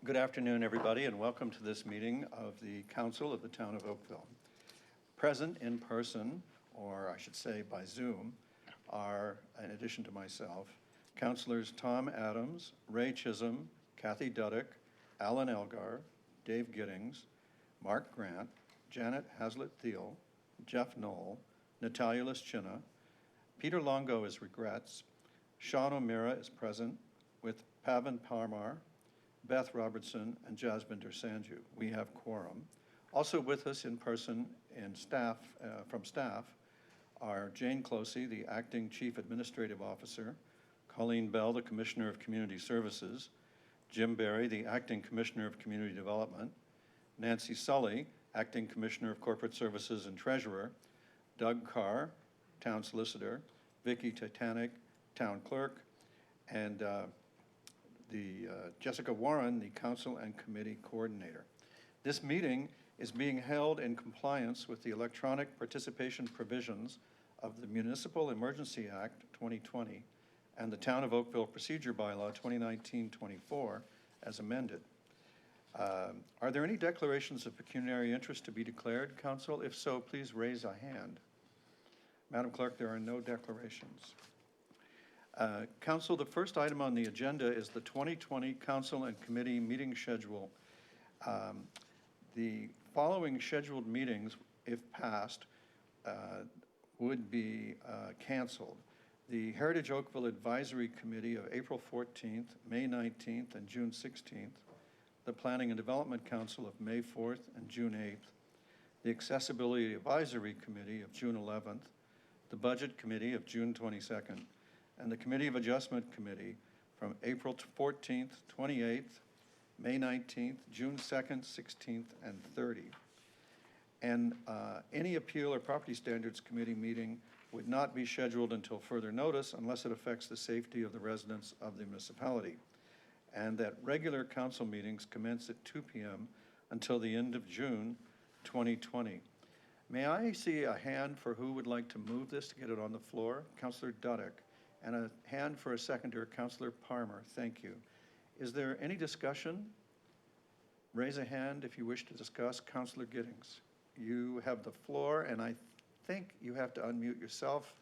Good afternoon, everybody, and welcome to this meeting of the Council of the Town of Oakville. Present in person, or I should say by Zoom, are, in addition to myself, Councillors Tom Adams, Ray Chisholm, Kathy Duddick, Alan Elgar, Dave Gittings, Mark Grant, Janet Haslett-Thiel, Jeff Knoll, Natalia Lischina, Peter Longo is regrets, Sean O'Meara is present with Pavan Parmar, Beth Robertson, and Jasmine Dersanju. We have quorum. Also with us in person and from staff are Jane Clohecy, the Acting Chief Administrative Officer, Colleen Bell, the Commissioner of Community Services, Jim Barry, the Acting Commissioner of Community Development, Nancy Sully, Acting Commissioner of Corporate Services and Treasurer, Doug Carr, Town Solicitor, Vicky Titanic, Town Clerk, and Jessica Warren, the Council and Committee Coordinator. This meeting is being held in compliance with the electronic participation provisions of the Municipal Emergency Act 2020 and the Town of Oakville Procedure Bylaw 2019-24 as amended. Are there any declarations of pecuniary interest to be declared, Council? If so, please raise a hand. Madam Clerk, there are no declarations. Council, the first item on the agenda is the 2020 Council and Committee meeting schedule. The following scheduled meetings, if passed, would be canceled. The Heritage Oakville Advisory Committee of April 14th, May 19th, and June 16th. The Planning and Development Council of May 4th and June 8th. The Accessibility Advisory Committee of June 11th. The Budget Committee of June 22nd. And the Committee of Adjustment Committee from April 14th, 28th, May 19th, June 2nd, 16th, and 30th. And any Appeal or Property Standards Committee meeting would not be scheduled until further notice unless it affects the safety of the residents of the municipality. And that regular council meetings commence at 2 p.m. until the end of June 2020. May I see a hand for who would like to move this to get it on the floor? Councillor Duddick. And a hand for a seconder, Councillor Parmar. Thank you. Is there any discussion? Raise a hand if you wish to discuss. Councillor Gittings, you have the floor, and I think you have to unmute yourself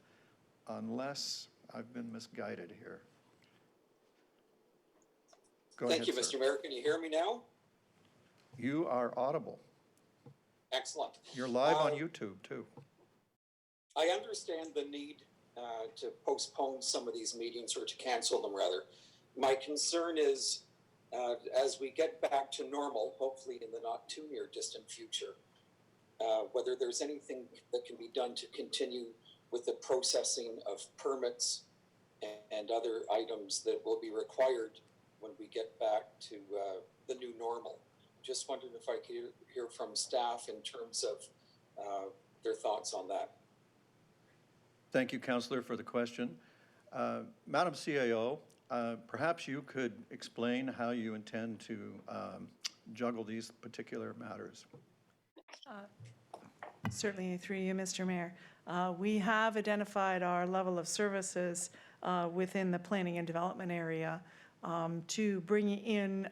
unless I've been misguided here. Go ahead, Thank you, Mr. Mayor. Can you hear me now? You are audible. Excellent. You're live on YouTube, too. I understand the need to postpone some of these meetings, or to cancel them, rather. My concern is, as we get back to normal, hopefully in the not too near distant future, whether there's anything that can be done to continue with the processing of permits and other items that will be required when we get back to the new normal. Just wondered if I could hear from staff in terms of their thoughts on that. Thank you, Councillor, for the question. Madam CAO, perhaps you could explain how you intend to juggle these particular matters. Certainly, through you, Mr. Mayor. We have identified our level of services within the planning and development area to bring in,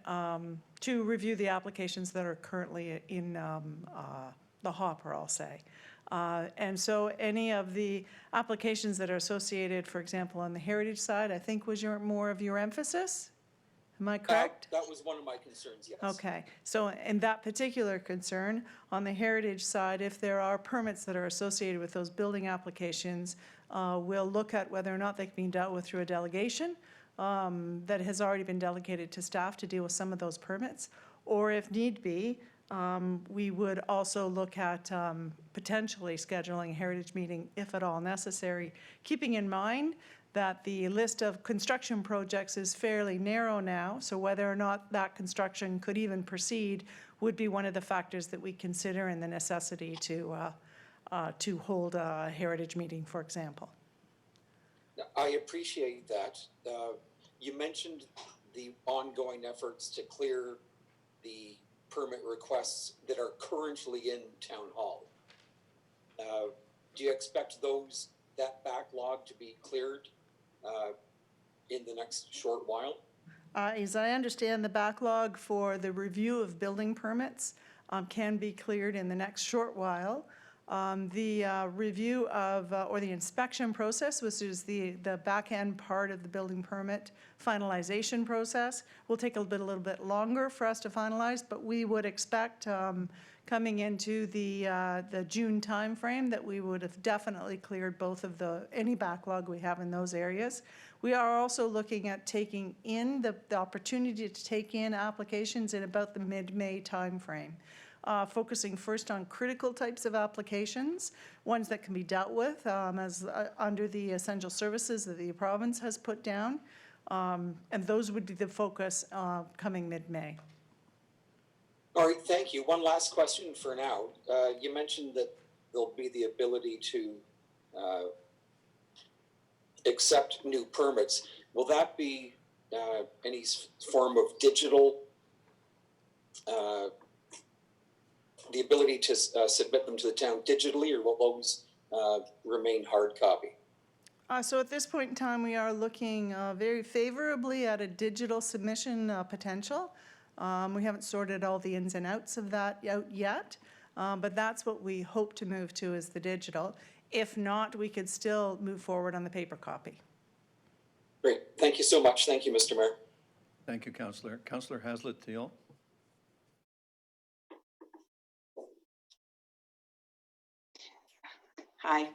to review the applications that are currently in the hopper, I'll say. And so any of the applications that are associated, for example, on the heritage side, I think was more of your emphasis? Am I correct? That was one of my concerns, yes. Okay. So in that particular concern, on the heritage side, if there are permits that are associated with those building applications, we'll look at whether or not they can be dealt with through a delegation that has already been delegated to staff to deal with some of those permits, or if need be, we would also look at potentially scheduling a heritage meeting if at all necessary, keeping in mind that the list of construction projects is fairly narrow now, so whether or not that construction could even proceed would be one of the factors that we consider in the necessity to hold a heritage meeting, for example. I appreciate that. You mentioned the ongoing efforts to clear the permit requests that are currently in Town Hall. Do you expect that backlog to be cleared in the next short while? As I understand, the backlog for the review of building permits can be cleared in the next short while. The review of, or the inspection process, which is the back end part of the building permit finalization process, will take a little bit longer for us to finalize, but we would expect coming into the June timeframe that we would have definitely cleared both of any backlog we have in those areas. We are also looking at taking in the opportunity to take in applications in about the mid-May timeframe. Focusing first on critical types of applications, ones that can be dealt with under the essential services that the province has put down, and those would be the focus coming mid-May. All right, thank you. One last question for now. You mentioned that there'll be the ability to accept new permits. Will that be any form of digital, the ability to submit them to the town digitally, or will those remain hard copy? So at this point in time, we are looking very favorably at a digital submission potential. We haven't sorted all the ins and outs of that out yet, but that's what we hope to move to, is the digital. If not, we could still move forward on the paper copy. Great. Thank you so much. Thank you, Mr. Mayor. Thank you, Councillor. Councillor Haslett-Thiel. Hi.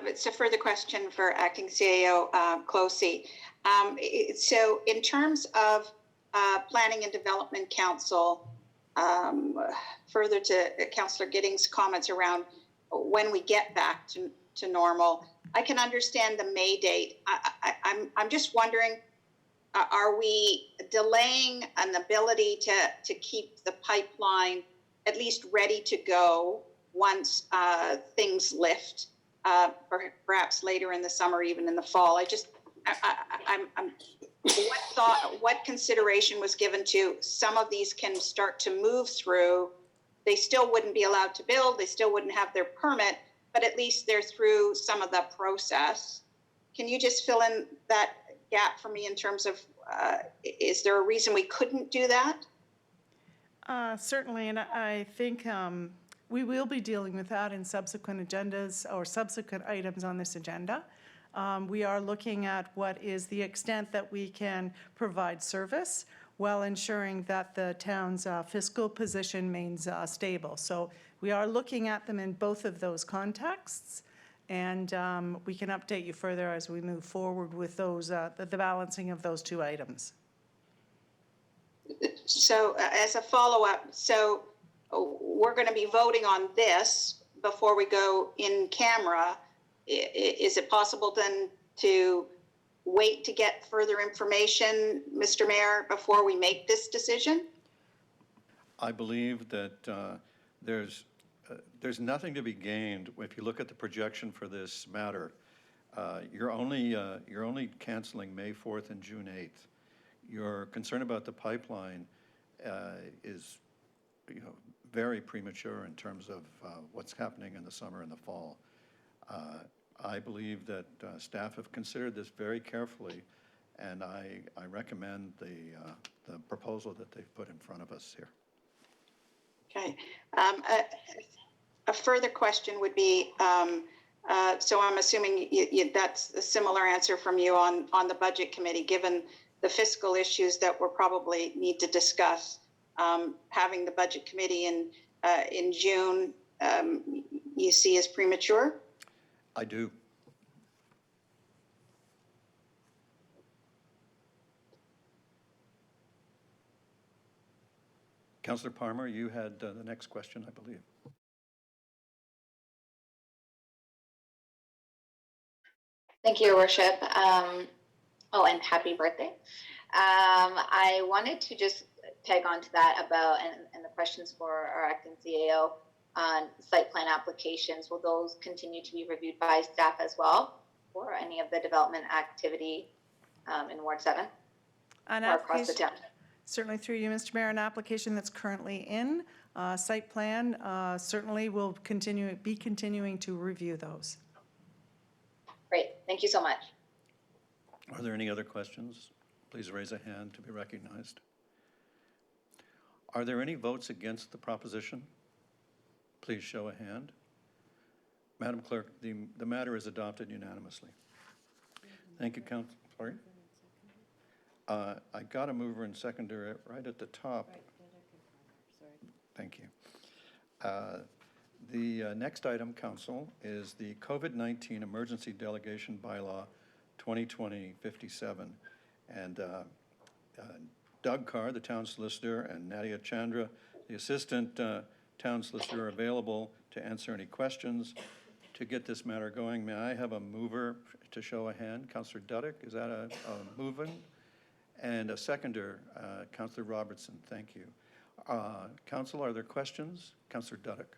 It's a further question for Acting CAO Clohecy. So in terms of Planning and Development Council, further to Councillor Gittings' comments around when we get back to normal, I can understand the May date. I'm just wondering, are we delaying an ability to keep the pipeline at least ready to go once things lift, perhaps later in the summer, even in the fall? What consideration was given to some of these can start to move through? They still wouldn't be allowed to build, they still wouldn't have their permit, but at least they're through some of the process. Can you just fill in that gap for me in terms of, is there a reason we couldn't do that? Certainly, and I think we will be dealing with that in subsequent agendas or subsequent items on this agenda. We are looking at what is the extent that we can provide service while ensuring that the town's fiscal position remains stable. So we are looking at them in both of those contexts, and we can update you further as we move forward with those, the balancing of those two items. So as a follow-up, so we're going to be voting on this before we go in camera. Is it possible then to wait to get further information, Mr. Mayor, before we make this decision? I believe that there's nothing to be gained if you look at the projection for this matter. You're only canceling May 4th and June 8th. Your concern about the pipeline is, very premature in terms of what's happening in the summer and the fall. I believe that staff have considered this very carefully, and I recommend the proposal that they've put in front of us here. Okay. A further question would be, so I'm assuming that's a similar answer from you on the budget committee, given the fiscal issues that we'll probably need to discuss. Having the budget committee in June, you see as premature? I do. Councillor Palmer, you had the next question, I believe. Thank you, Your Worship. And happy birthday. I wanted to just tag on to that about, and the questions for our acting CAO on site plan applications. Will those continue to be reviewed by staff as well for any of the development activity in Ward 7 or across the town? Certainly through you, Mr. Mayor, an application that's currently in site plan certainly will be continuing to review those. Great, thank you so much. Are there any other questions? please raise a hand to be recognized. Are there any votes against the proposition? Please show a hand. Madam Clerk, the matter is adopted unanimously. Thank you, Council. Sorry? I got a mover and seconder right at the top. Thank you. The next item, Council, is the COVID-19 Emergency Delegation Bylaw 2020-57. And Doug Carr, the town solicitor, and Nadia Chandra, the assistant town solicitor, are available to answer any questions. To get this matter going, may I have a mover to show a hand? Councillor Duddick, is that a moving? And a seconder, Councillor Robertson, thank you. Council, are there questions? Councillor Duddick.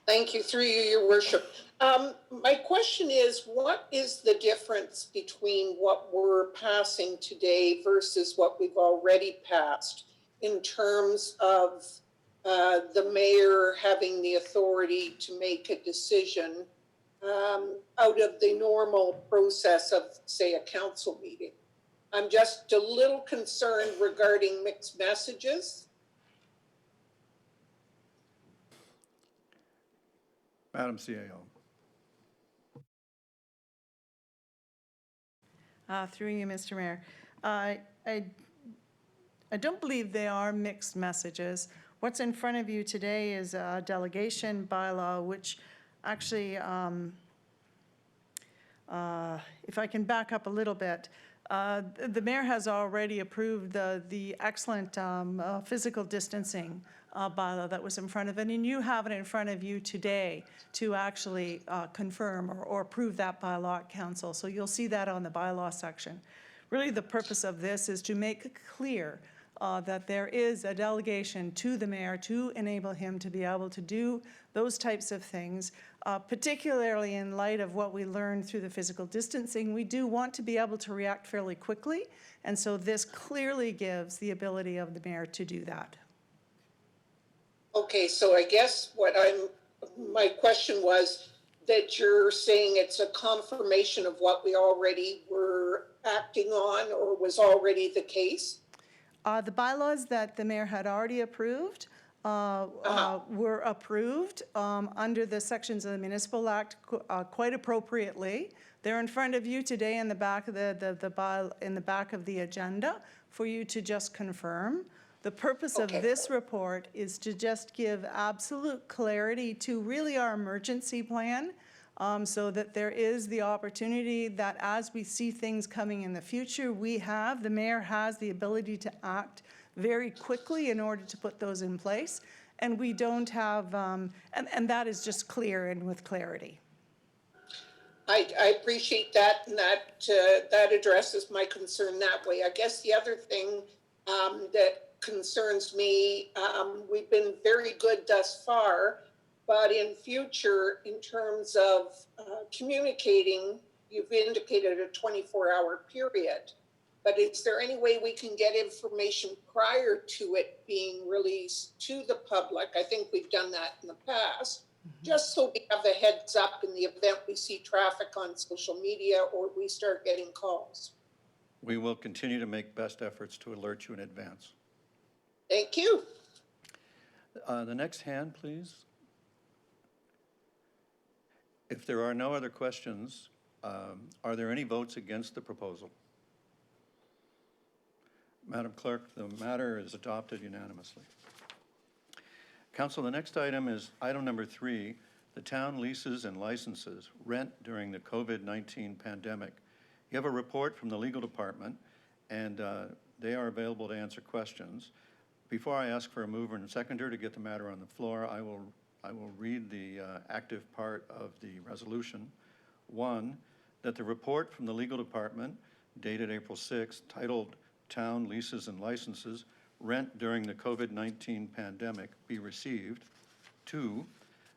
Thank you, through you, Your Worship. My question is, what is the difference between what we're passing today versus what we've already passed in terms of the mayor having the authority to make a decision out of the normal process of, say, a council meeting? I'm just a little concerned regarding mixed messages. Madam CAO. Through you, Mr. Mayor. I don't believe they are mixed messages. What's in front of you today is a delegation bylaw, which actually, if I can back up a little bit, the mayor has already approved the excellent physical distancing bylaw that was in front of it, and you have it in front of you today to actually confirm or approve that bylaw at council. So you'll see that on the bylaw section. Really, the purpose of this is to make clear that there is a delegation to the mayor to enable him to be able to do those types of things, particularly in light of what we learned through the physical distancing. We do want to be able to react fairly quickly, and so this clearly gives the ability of the mayor to do that. Okay, so I guess my question was that you're saying it's a confirmation of what we already were acting on or was already the case? The bylaws that the mayor had already approved were approved under the sections of the Municipal Act quite appropriately. They're in front of you today in the back of the back of the agenda for you to just confirm. The purpose of this report is to just give absolute clarity to really our emergency plan, so that there is the opportunity that as we see things coming in the future, the mayor has the ability to act very quickly in order to put those in place. And we don't have, and that is just clear and with clarity. I appreciate that, and that addresses my concern that way. I guess the other thing that concerns me, we've been very good thus far, but in future, in terms of communicating, you've indicated a 24-hour period. But is there any way we can get information prior to it being released to the public? I think we've done that in the past, just so we have a heads up in the event we see traffic on social media or we start getting calls. We will continue to make best efforts to alert you in advance. Thank you. The next hand, please. If there are no other questions, are there any votes against the proposal? Madam Clerk, the matter is adopted unanimously. Council, the next item is item number 3, the town leases and licenses, rent during the COVID-19 pandemic. You have a report from the legal department, and they are available to answer questions. Before I ask for a mover and seconder to get the matter on the floor, I will read the active part of the resolution. 1, that the report from the legal department dated April 6, titled Town Leases and Licenses, Rent During the COVID-19 Pandemic, be received. 2,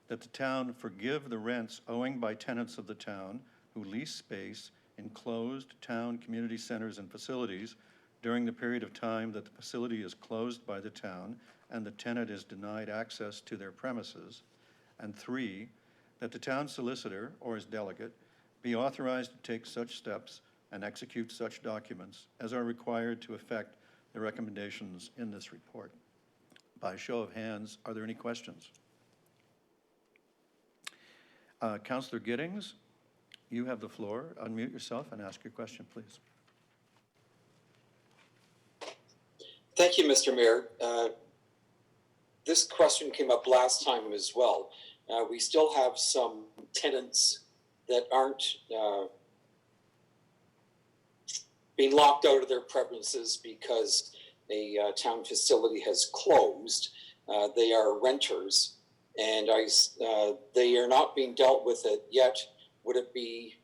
that the town forgive the rents owing by tenants of the town who lease space in closed town community centers and facilities during the period of time that the facility is closed by the town and the tenant is denied access to their premises. And 3, that the town solicitor or his delegate be authorized to take such steps and execute such documents as are required to effect the recommendations in this report. By show of hands, are there any questions? Councillor Gittings, you have the floor. Unmute yourself and ask your question, please. Thank you, Mr. Mayor. This question came up last time as well. We still have some tenants that aren't being locked out of their premises because a town facility has closed. They are renters, and they are not being dealt with it yet. Would it be,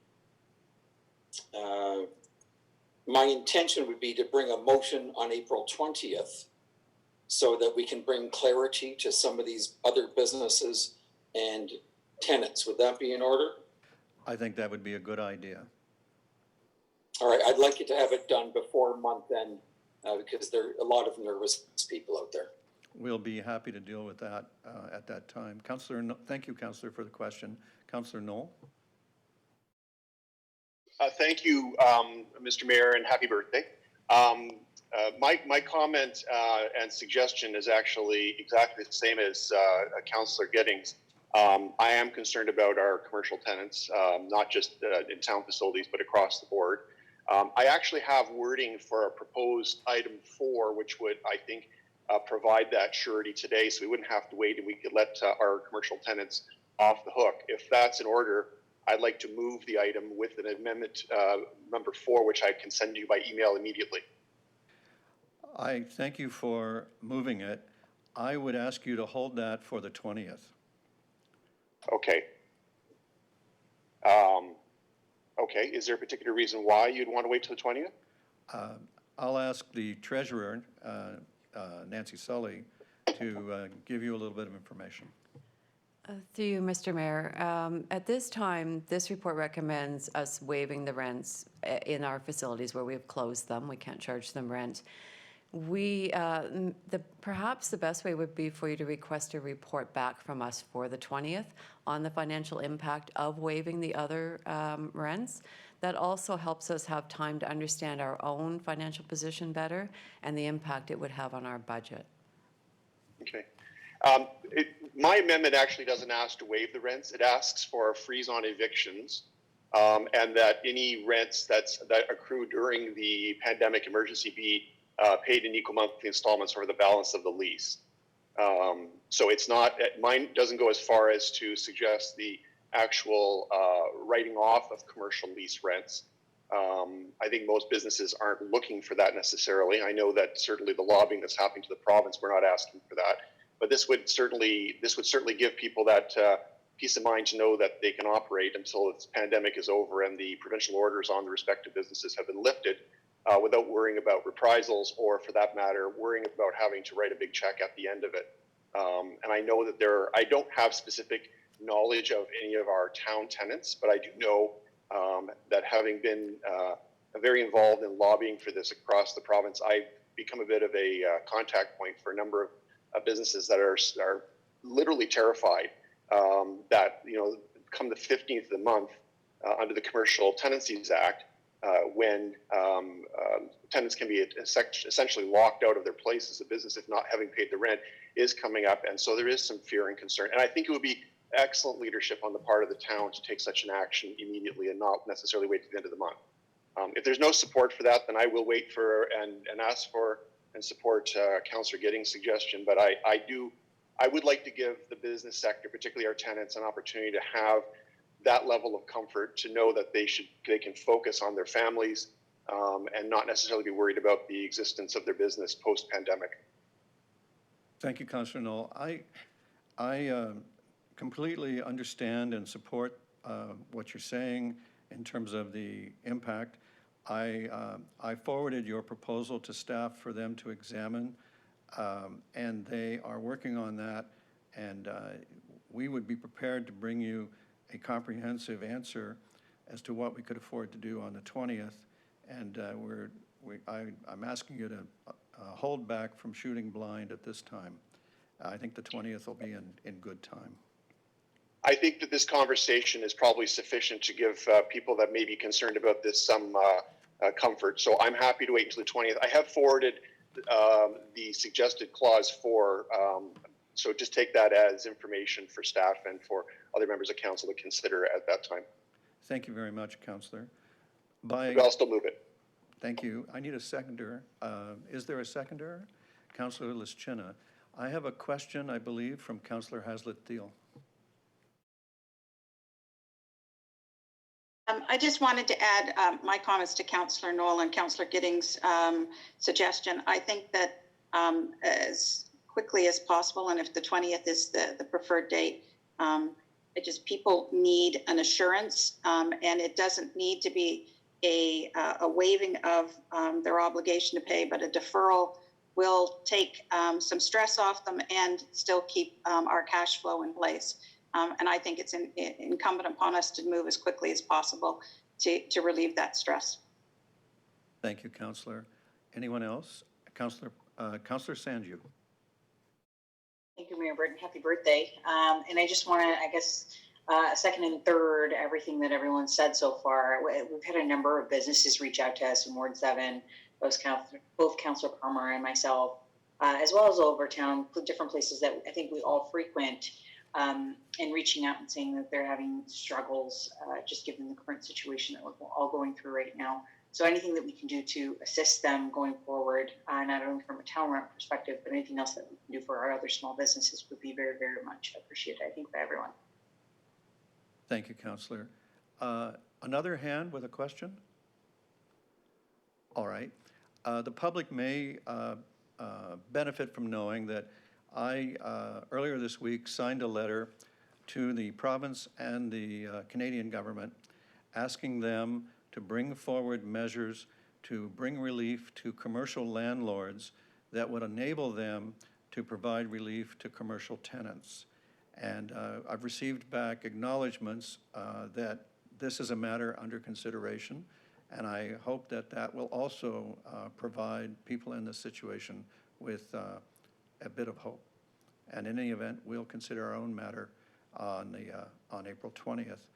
my intention would be to bring a motion on April 20th so that we can bring clarity to some of these other businesses and tenants. Would that be in order? I think that would be a good idea. All right, I'd like you to have it done before month end because there are a lot of nervous people out there. We'll be happy to deal with that at that time. Councillor, thank you, Councillor, for the question. Councillor Knoll? Thank you, Mr. Mayor, and happy birthday. My comment and suggestion is actually exactly the same as Councillor Gittings. I am concerned about our commercial tenants, not just in town facilities, but across the board. I actually have wording for a proposed item 4, which would, I think, provide that surety today, so we wouldn't have to wait and we could let our commercial tenants off the hook. If that's in order, I'd like to move the item with an amendment number 4, which I can send you by email immediately. I thank you for moving it. I would ask you to hold that for the 20th. Okay. Okay, is there a particular reason why you'd want to wait till the 20th? I'll ask the treasurer, Nancy Sully, to give you a little bit of information. Through you, Mr. Mayor. At this time, this report recommends us waiving the rents in our facilities where we've closed them. We can't charge them rent. Perhaps the best way would be for you to request a report back from us for the 20th on the financial impact of waiving the other rents. That also helps us have time to understand our own financial position better and the impact it would have on our budget. Okay. My amendment actually doesn't ask to waive the rents. It asks for a freeze on evictions and that any rents that accrue during the pandemic emergency be paid in equal monthly installments over the balance of the lease. So it's not, mine doesn't go as far as to suggest the actual writing off of commercial lease rents. I think most businesses aren't looking for that necessarily. I know that certainly the lobbying that's happening to the province, we're not asking for that. But this would certainly give people that peace of mind to know that they can operate until this pandemic is over and the provincial orders on the respective businesses have been lifted without worrying about reprisals or, for that matter, worrying about having to write a big check at the end of it. And I know that I don't have specific knowledge of any of our town tenants, but I do know that having been very involved in lobbying for this across the province, I've become a bit of a contact point for a number of businesses that are literally terrified that, come the 15th of the month under the Commercial Tenancies Act, when tenants can be essentially locked out of their place as a business if not having paid the rent, is coming up. And so there is some fear and concern. And I think it would be excellent leadership on the part of the town to take such an action immediately and not necessarily wait to the end of the month. If there's no support for that, then I will wait for and ask for and support Councillor Gittings' suggestion. But I would like to give the business sector, particularly our tenants, an opportunity to have that level of comfort to know that they can focus on their families and not necessarily be worried about the existence of their business post-pandemic. Thank you, Councillor Knoll. I completely understand and support what you're saying in terms of the impact. I forwarded your proposal to staff for them to examine, and they are working on that, and we would be prepared to bring you a comprehensive answer as to what we could afford to do on the 20th, and I'm asking you to hold back from shooting blind at this time. I think the 20th will be in good time. I think that this conversation is probably sufficient to give people that may be concerned about this some comfort. So I'm happy to wait until the 20th. I have forwarded the suggested clause 4. So just take that as information for staff and for other members of council to consider at that time. Thank you very much, Councillor. But I'll still move it. Thank you. I need a seconder. Is there a seconder? Councillor Lischina. I have a question, I believe, from Councillor Haslett-Thiel. I just wanted to add my comments to Councillor Knoll and Councillor Gittings' suggestion. I think that as quickly as possible, and if the 20th is the preferred date, people need an assurance, and it doesn't need to be a waiving of their obligation to pay, but a deferral will take some stress off them and still keep our cash flow in place. And I think it's incumbent upon us to move as quickly as possible to relieve that stress. Thank you, Councillor. Anyone else? Councillor Sanju. Thank you, Mayor Burton. Happy birthday. And I just want to, second and third everything that everyone said so far. We've had a number of businesses reach out to us in Ward 7, both Councillor Palmer and myself, as well as all over town, different places that I think we all frequent, and reaching out and saying that they're having struggles, just given the current situation that we're all going through right now. So anything that we can do to assist them going forward, not only from a town rent perspective, but anything else that we can do for our other small businesses would be very, very much appreciated, I think, by everyone. Thank you, Councillor. Another hand with a question? All right. The public may benefit from knowing that I, earlier this week, signed a letter to the province and the Canadian government asking them to bring forward measures to bring relief to commercial landlords that would enable them to provide relief to commercial tenants. And I've received back acknowledgements that this is a matter under consideration, and I hope that that will also provide people in this situation with a bit of hope. And in any event, we'll consider our own matter on April 20th.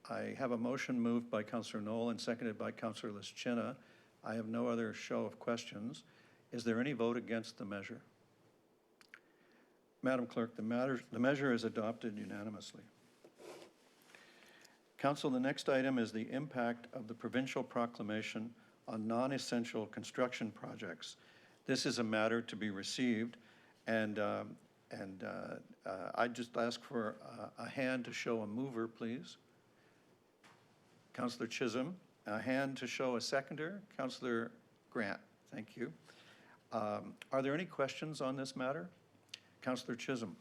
I have a motion moved by Councillor Knoll and seconded by Councillor Lischina. I have no other show of questions. Is there any vote against the measure? Madam Clerk, the measure is adopted unanimously. Council, the next item is the impact of the provincial proclamation on non-essential construction projects. This is a matter to be received, and I just ask for a hand to show a mover, please. Councillor Chisholm. A hand to show a seconder. Councillor Grant. Thank you. Are there any questions on this matter? Councillor Chisholm.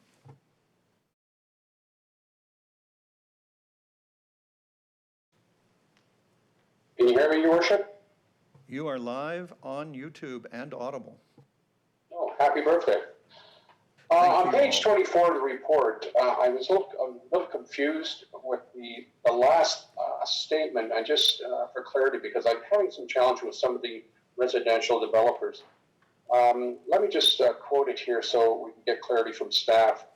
Can you hear me, Your Worship? You are live on YouTube and Audible. Oh, happy birthday. On page 24 of the report, I was a little confused with the last statement, and just for clarity, because I'm having some challenge with some of the residential developers. Let me just quote it here so we can get clarity from staff.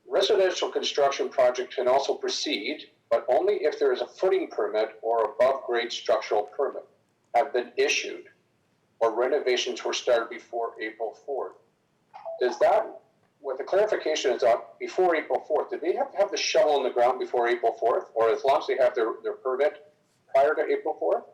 Residential construction project can also proceed, but only if there is a footing permit or above grade structural permit have been issued or renovations were started before April 4th. Does that, with the clarification is before April 4th, do they have to have the shovel in the ground before April 4th, or as long as they have their permit prior to April 4th?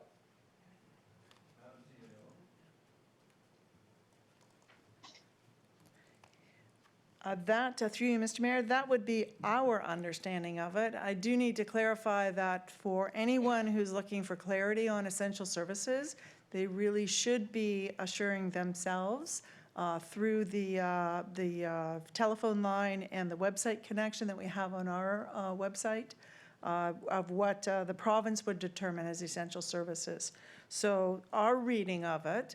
Through you, Mr. Mayor, that would be our understanding of it. I do need to clarify that for anyone who's looking for clarity on essential services, they really should be assuring themselves through the telephone line and the website connection that we have on our website of what the province would determine as essential services. So our reading of it,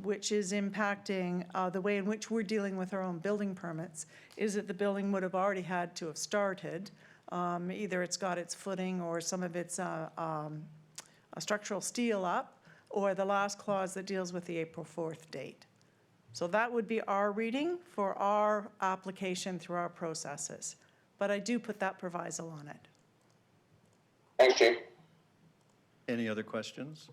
which is impacting the way in which we're dealing with our own building permits, is that the building would have already had to have started. Either it's got its footing or some of its structural steel up, or the last clause that deals with the April 4th date. So that would be our reading for our application through our processes. But I do put that proviso on it. Thank you. Any other questions?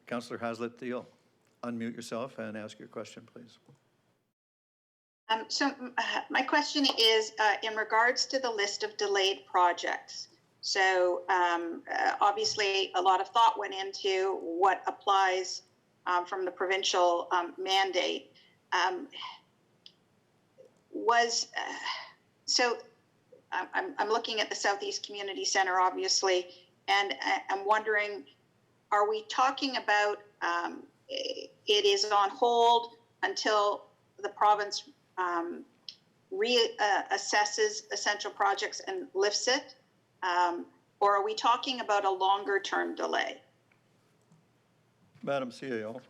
Councillor Hazlitt-Thiel, unmute yourself and ask your question, please. My question is in regards to the list of delayed projects. So obviously a lot of thought went into what applies from the provincial mandate. I'm looking at the Southeast Community Center, obviously, and I'm wondering, are we talking about it is on hold until the province reassesses essential projects and lifts it? Or are we talking about a longer term delay? Madam CAO.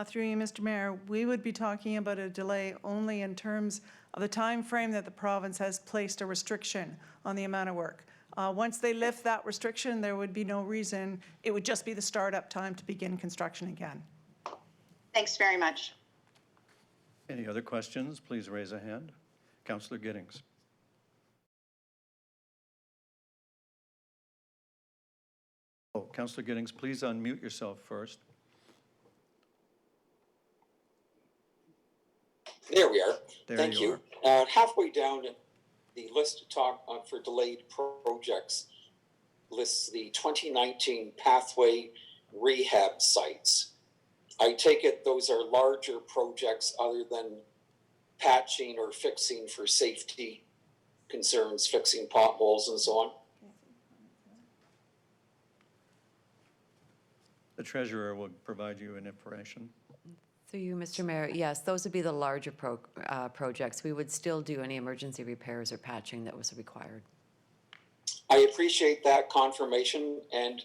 Through you, Mr. Mayor, we would be talking about a delay only in terms of the time frame that the province has placed a restriction on the amount of work. Once they lift that restriction, there would be no reason. It would just be the startup time to begin construction again. Thanks very much. Any other questions? Please raise a hand. Councillor Gittings. Oh, Councillor Gittings, please unmute yourself first. There we are. There Thank you you. Halfway down the list to talk for delayed projects lists the 2019 pathway rehab sites. I take it those are larger projects other than patching or fixing for safety concerns, fixing potholes and so on. The treasurer will provide you an information. Through you, Mr. Mayor, yes, those would be the larger projects. We would still do any emergency repairs or patching that was required. I appreciate that confirmation. And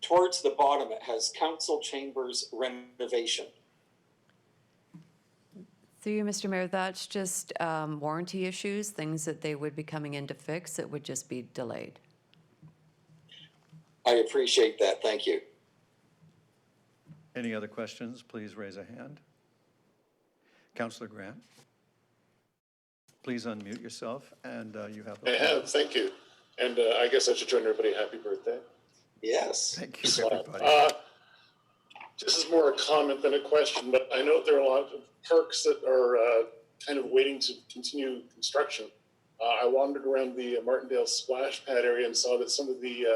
towards the bottom, it has council chambers renovation. Through you, Mr. Mayor, that's just warranty issues, things that they would be coming in to fix. It would just be delayed. I appreciate that. Thank you. Any other questions? Please raise a hand. Councillor Grant. Please unmute yourself and you have the floor. I have, thank you. And I guess I should join everybody. Happy birthday. Yes. Thank you, everybody. This is more a comment than a question, but I know there are a lot of parks that are kind of waiting to continue construction. I wandered around the Martindale splash pad area and saw that some of the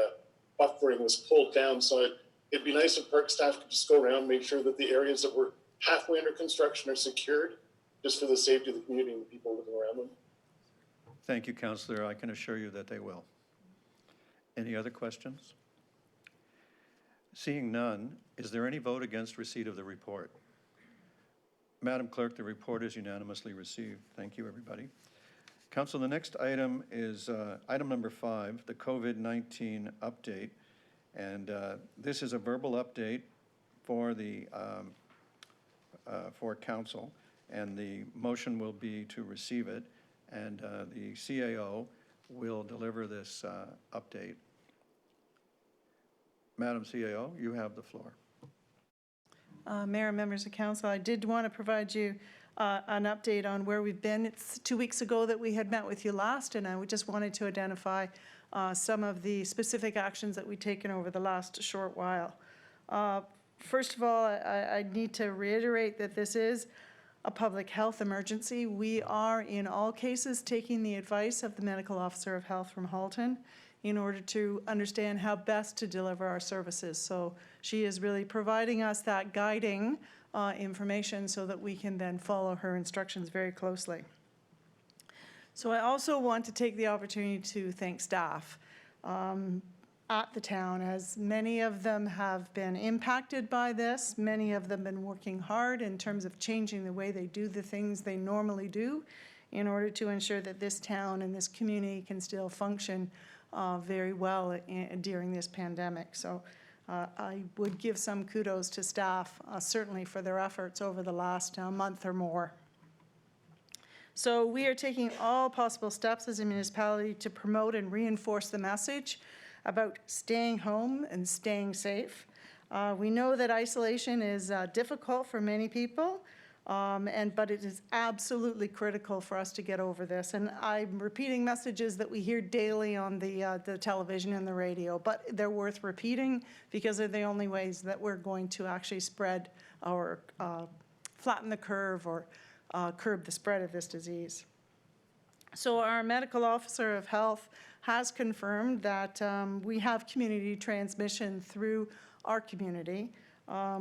buffering was pulled down. So it'd be nice if park staff could just go around, make sure that the areas that were halfway under construction are secured, just for the safety of the community and the people living around them. Thank you, Councillor. I can assure you that they will. Any other questions? Seeing none, is there any vote against receipt of the report? Madam Clerk, the report is unanimously received. Thank you, everybody. Council, the next item is item number 5, the COVID-19 update. And this is a verbal update for the for council, and the motion will be to receive it, and the CAO will deliver this update. Madam CAO, you have the floor. Mayor and members of council, I did want to provide you an update on where we've been. It's 2 weeks ago that we had met with you last, and I just wanted to identify some of the specific actions that we've taken over the last short while. First of all, I need to reiterate that this is a public health emergency. We are, in all cases, taking the advice of the Medical Officer of Health from Halton in order to understand how best to deliver our services. So she is really providing us that guiding information so that we can then follow her instructions very closely. So I also want to take the opportunity to thank staff at the town, as many of them have been impacted by this. Many of them have been working hard in terms of changing the way they do the things they normally do in order to ensure that this town and this community can still function very well during this pandemic. So I would give some kudos to staff, certainly for their efforts over the last month or more. So we are taking all possible steps as a municipality to promote and reinforce the message about staying home and staying safe. We know that isolation is difficult for many people, But it is absolutely critical for us to get over this. And I'm repeating messages that we hear daily on the television and the radio, but they're worth repeating because they're the only ways that we're going to actually spread or flatten the curve or curb the spread of this disease. So our medical officer of health has confirmed that we have community transmission through our community.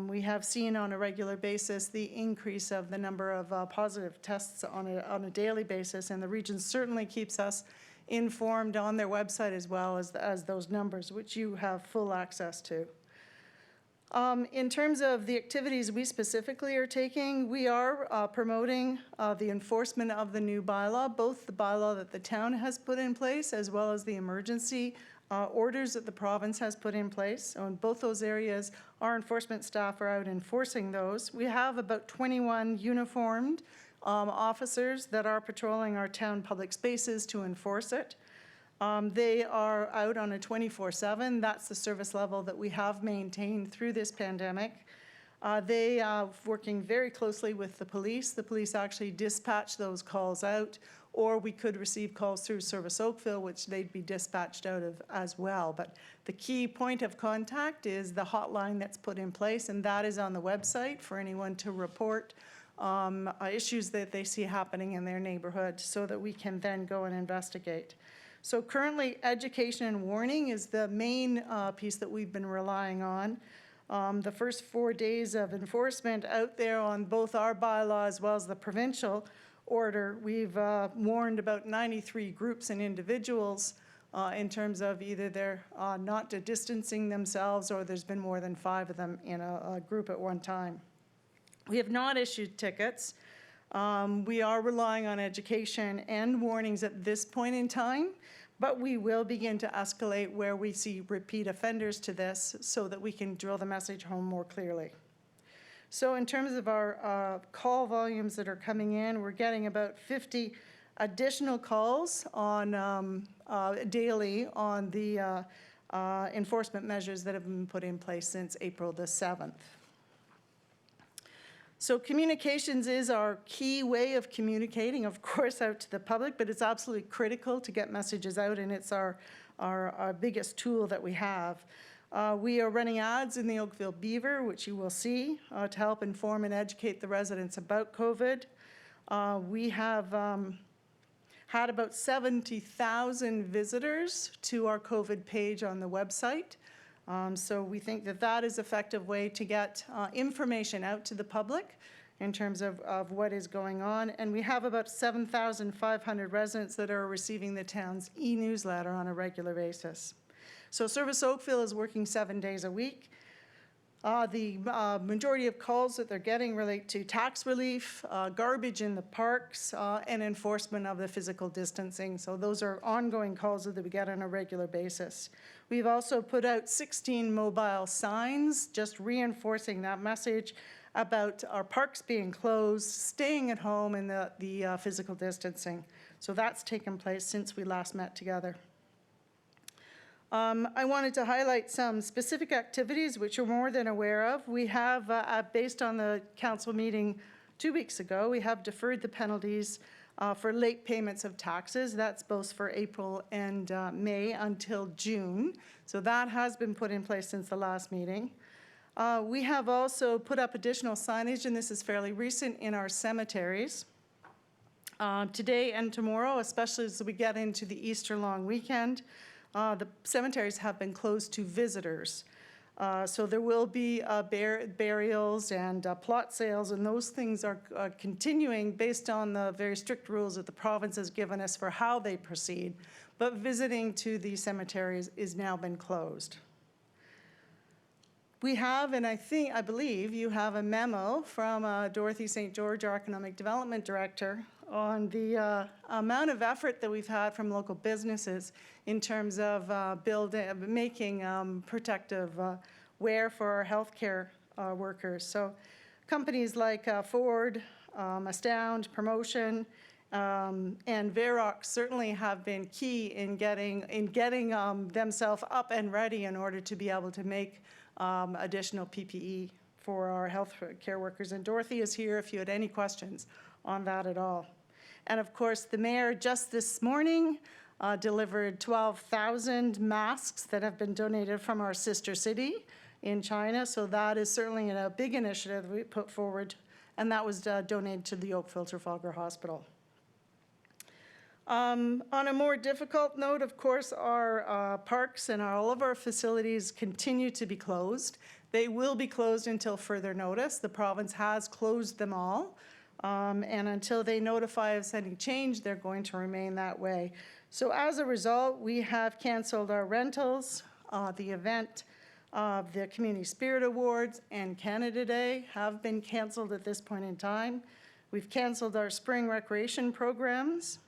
We have seen on a regular basis the increase of the number of positive tests on a daily basis, and the region certainly keeps us informed on their website as well as those numbers, which you have full access to. In terms of the activities we specifically are taking, we are promoting the enforcement of the new bylaw, both the bylaw that the town has put in place as well as the emergency orders that the province has put in place. So in both those areas, our enforcement staff are out enforcing those. We have about 21 uniformed officers that are patrolling our town public spaces to enforce it. They are out on a 24/7. That's the service level that we have maintained through this pandemic. They are working very closely with the police. The police actually dispatch those calls out, or we could receive calls through Service Oakville, which they'd be dispatched out of as well. But the key point of contact is the hotline that's put in place, and that is on the website for anyone to report issues that they see happening in their neighborhood so that we can then go and investigate. So currently, education and warning is the main piece that we've been relying on. The first 4 days of enforcement out there on both our bylaw as well as the provincial order, we've warned about 93 groups and individuals in terms of either they're not distancing themselves or there's been more than 5 of them in a group at one time. We have not issued tickets. We are relying on education and warnings at this point in time, but we will begin to escalate where we see repeat offenders to this so that we can drill the message home more clearly. So in terms of our call volumes that are coming in, we're getting about 50 additional calls on daily on the enforcement measures that have been put in place since April the 7th. So communications is our key way of communicating, of course, out to the public, but it's absolutely critical to get messages out, and it's our biggest tool that we have. We are running ads in the Oakville Beaver, which you will see, to help inform and educate the residents about COVID. We have had about 70,000 visitors to our COVID page on the website. So we think that that is an effective way to get information out to the public in terms of what is going on. And we have about 7,500 residents that are receiving the town's e-newsletter on a regular basis. So Service Oakville is working 7 days a week. The majority of calls that they're getting relate to tax relief, garbage in the parks, and enforcement of the physical distancing. So those are ongoing calls that we get on a regular basis. We've also put out 16 mobile signs, just reinforcing that message about our parks being closed, staying at home, and the physical distancing. So that's taken place since we last met together. I wanted to highlight some specific activities which you're more than aware of. We have, based on the council meeting 2 weeks ago, we have deferred the penalties for late payments of taxes. That's both for April and May until June. So that has been put in place since the last meeting. We have also put up additional signage, and this is fairly recent, in our cemeteries. Today and tomorrow, especially as we get into the Easter long weekend, the cemeteries have been closed to visitors. So there will be burials and plot sales, and those things are continuing based on the very strict rules that the province has given us for how they proceed. But visiting to the cemeteries is now been closed. We have, and I believe you have a memo from Dorothy St. George, our Economic Development Director, on the amount of effort that we've had from local businesses in terms of making protective wear for our healthcare workers. So companies like Ford, Astound, Promotion, and Verox certainly have been key in getting themselves up and ready in order to be able to make additional PPE for our health care workers. And Dorothy is here if you had any questions on that at all. And of course, the mayor just this morning delivered 12,000 masks that have been donated from our sister city in China. So that is certainly a big initiative we put forward, and that was donated to the Oakville Trafalgar Hospital. On a more difficult note, of course, our parks and all of our facilities continue to be closed. They will be closed until further notice. The province has closed them all. And until they notify us any change, they're going to remain that way. So as a result, we have canceled our rentals. The event of the Community Spirit Awards and Canada Day have been canceled at this point in time. We've canceled our spring recreation programs.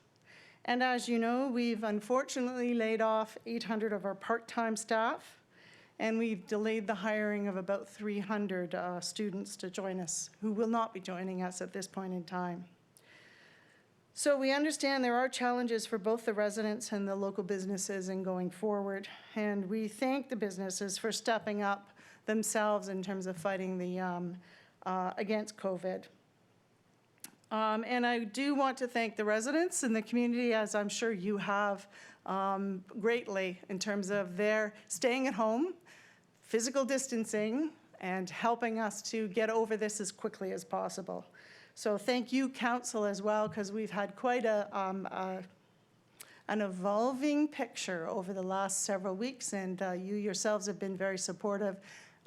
And as you know, we've unfortunately laid off 800 of our part-time staff, and we've delayed the hiring of about 300 students to join us, who will not be joining us at this point in time. So we understand there are challenges for both the residents and the local businesses in going forward, and we thank the businesses for stepping up themselves in terms of fighting the against COVID. And I do want to thank the residents in the community, as I'm sure you have, greatly in terms of their staying at home, physical distancing, and helping us to get over this as quickly as possible. So thank you, Council, as well, because we've had quite an evolving picture over the last several weeks, and you yourselves have been very supportive.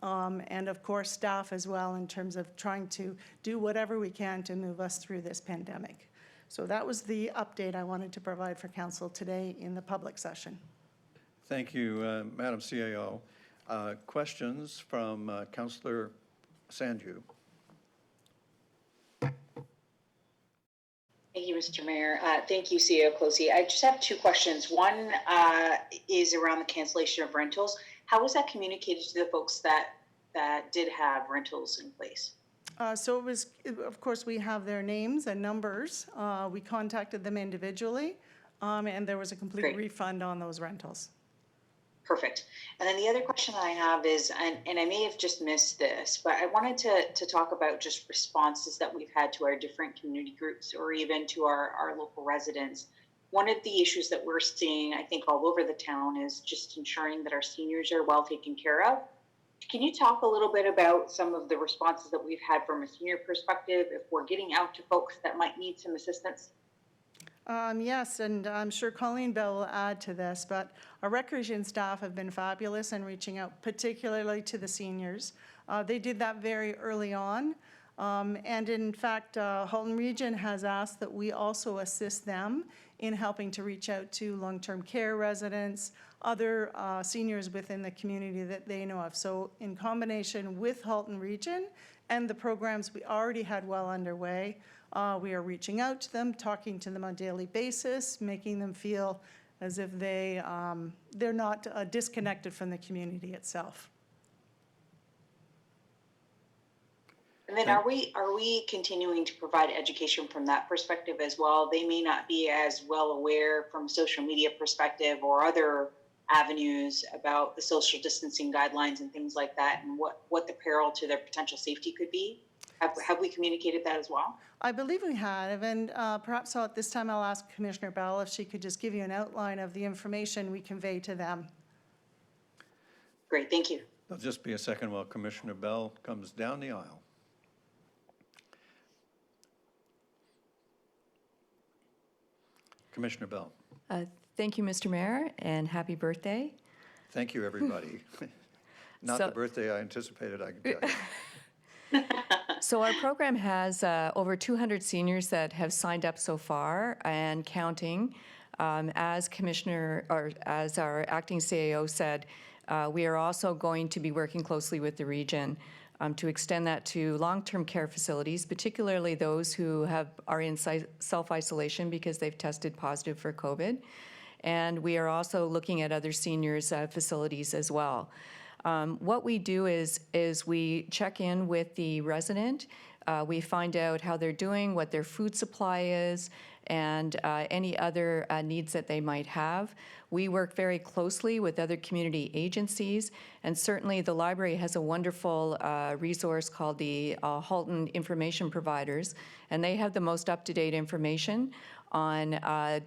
And of course, staff as well, in terms of trying to do whatever we can to move us through this pandemic. So that was the update I wanted to provide for Council today in the public session. Thank you, Madam CAO. Questions from Councillor Sandu? Thank you, Mr. Mayor. Thank you, CEO Clohecy. I just have two questions. One is around the cancellation of rentals. How was that communicated to the folks that did have rentals in place? So it was, of course, we have their names and numbers. We contacted them individually, and there was a complete refund on those rentals. Perfect. And then the other question that I have is, and I may have just missed this, but I wanted to talk about just responses that we've had to our different community groups or even to our local residents. One of the issues that we're seeing, I think, all over the town is just ensuring that our seniors are well taken care of. Can you talk a little bit about some of the responses that we've had from a senior perspective, if we're getting out to folks that might need some assistance? Yes, and I'm sure Colleen Bell will add to this, but our recreation staff have been fabulous in reaching out, particularly to the seniors. They did that very early on. And in fact, Halton Region has asked that we also assist them in helping to reach out to long-term care residents, other seniors within the community that they know of. So in combination with Halton Region and the programs we already had well underway, we are reaching out to them, talking to them on a daily basis, making them feel as if they're not disconnected from the community itself. And then are we continuing to provide education from that perspective as well? They may not be as well aware from a social media perspective or other avenues about the social distancing guidelines and things like that, and what the peril to their potential safety could be. Have we communicated that as well? I believe we have, and perhaps at this time I'll ask Commissioner Bell if she could just give you an outline of the information we convey to them. Great, thank you. There'll just be a second while Commissioner Bell comes down the aisle. Commissioner Bell. Thank you, Mr. Mayor, and happy birthday. Thank you, everybody. Not the birthday I anticipated, I can tell you. So our program has over 200 seniors that have signed up so far and counting. As our acting CAO said, we are also going to be working closely with the region to extend that to long-term care facilities, particularly those who are in self-isolation because they've tested positive for COVID. And we are also looking at other seniors' facilities as well. What we do is we check in with the resident. We find out how they're doing, what their food supply is, and any other needs that they might have. We work very closely with other community agencies, and certainly the library has a wonderful resource called the Halton Information Providers, and they have the most up-to-date information on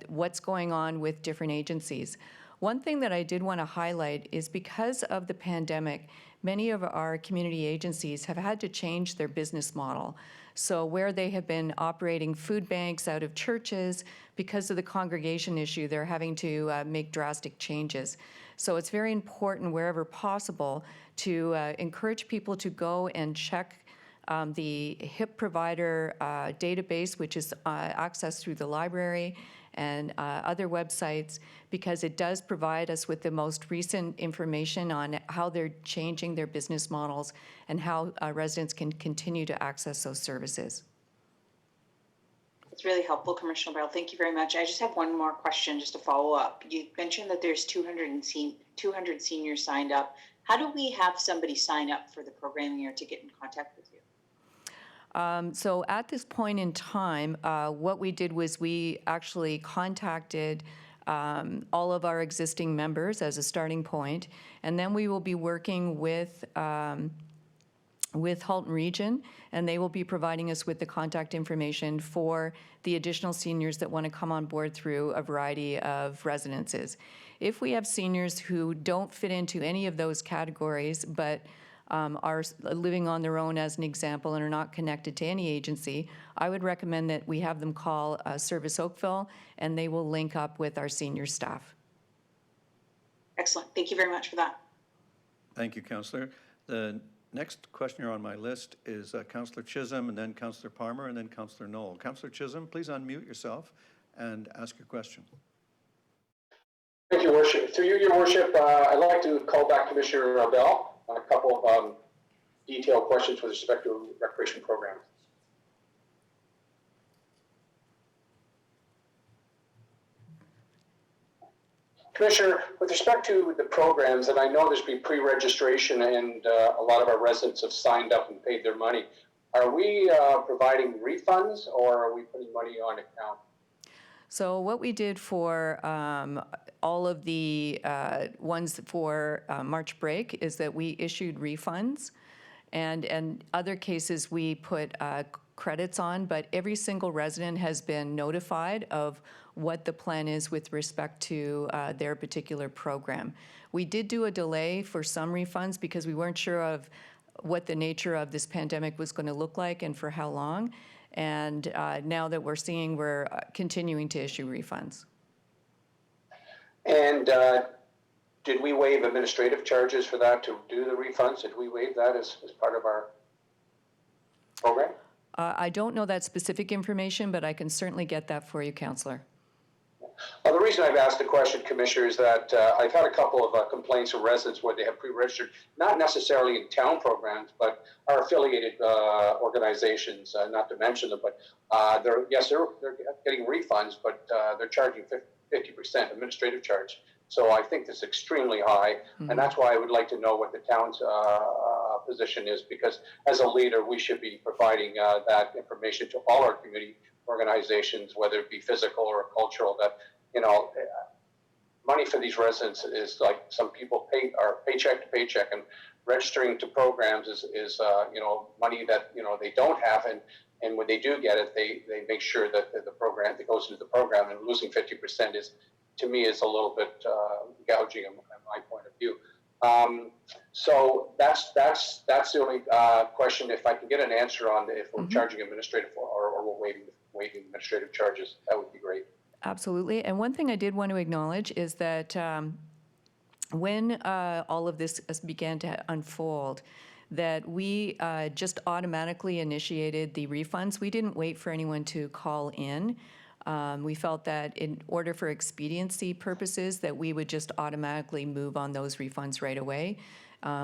what's going on with different agencies. One thing that I did want to highlight is because of the pandemic, many of our community agencies have had to change their business model. So where they have been operating food banks out of churches, because of the congregation issue, they're having to make drastic changes. So it's very important wherever possible to encourage people to go and check the HIP provider database, which is accessed through the library and other websites, because it does provide us with the most recent information on how they're changing their business models and how residents can continue to access those services. It's really helpful, Commissioner Bell. Thank you very much. I just have one more question just to follow up. You mentioned that there's 200 seniors signed up. How do we have somebody sign up for the program here to get in contact with you? So at this point in time, what we did was we actually contacted all of our existing members as a starting point, and then we will be working with Halton Region, and they will be providing us with the contact information for the additional seniors that want to come on board through a variety of residences. If we have seniors who don't fit into any of those categories, but are living on their own, as an example, and are not connected to any agency, I would recommend that we have them call Service Oakville, and they will link up with our senior staff. Excellent. Thank you very much for that. Thank you, Councillor. The next questioner on my list is Councillor Chisholm, and then Councillor Palmer, and then Councillor Knoll. Councillor Chisholm, please unmute yourself and ask your question. Thank you, Worship. Through you, Your Worship, I'd like to call back Commissioner Bell on a couple of detailed questions with respect to recreation programs. Commissioner, with respect to the programs, and I know there's been pre-registration and a lot of our residents have signed up and paid their money, are we providing refunds or are we putting money on account? So what we did for all of the ones for March break is that we issued refunds, and in other cases we put credits on, but every single resident has been notified of what the plan is with respect to their particular program. We did do a delay for some refunds because we weren't sure of what the nature of this pandemic was going to look like and for how long. And now that we're seeing, we're continuing to issue refunds. And did we waive administrative charges for that to do the refunds? Did we waive that as part of our program? I don't know that specific information, but I can certainly get that for you, Councillor. Well, the reason I've asked the question, Commissioner, is that I've had a couple of complaints from residents where they have pre-registered, not necessarily in town programs, but our affiliated organizations, not to mention them, but they're getting refunds, but they're charging 50% administrative charge. So I think that's extremely high, and that's why I would like to know what the town's position is, because as a leader, we should be providing that information to all our community organizations, whether it be physical or cultural, that, you know, money for these residents is like some people are paycheck to paycheck, and registering to programs is you know, money that, you know, they don't have, and when they do get it, they make sure that the program that goes into the program, and losing 50% is, to me, is a little bit gouging in my point of view. So that's the only question. If I can get an answer on if we're charging administrative or we're waiving administrative charges, that would be great. Absolutely. And one thing I did want to acknowledge is that when all of this began to unfold, that we just automatically initiated the refunds. We didn't wait for anyone to call in. We felt that in order for expediency purposes, that we would just automatically move on those refunds right away.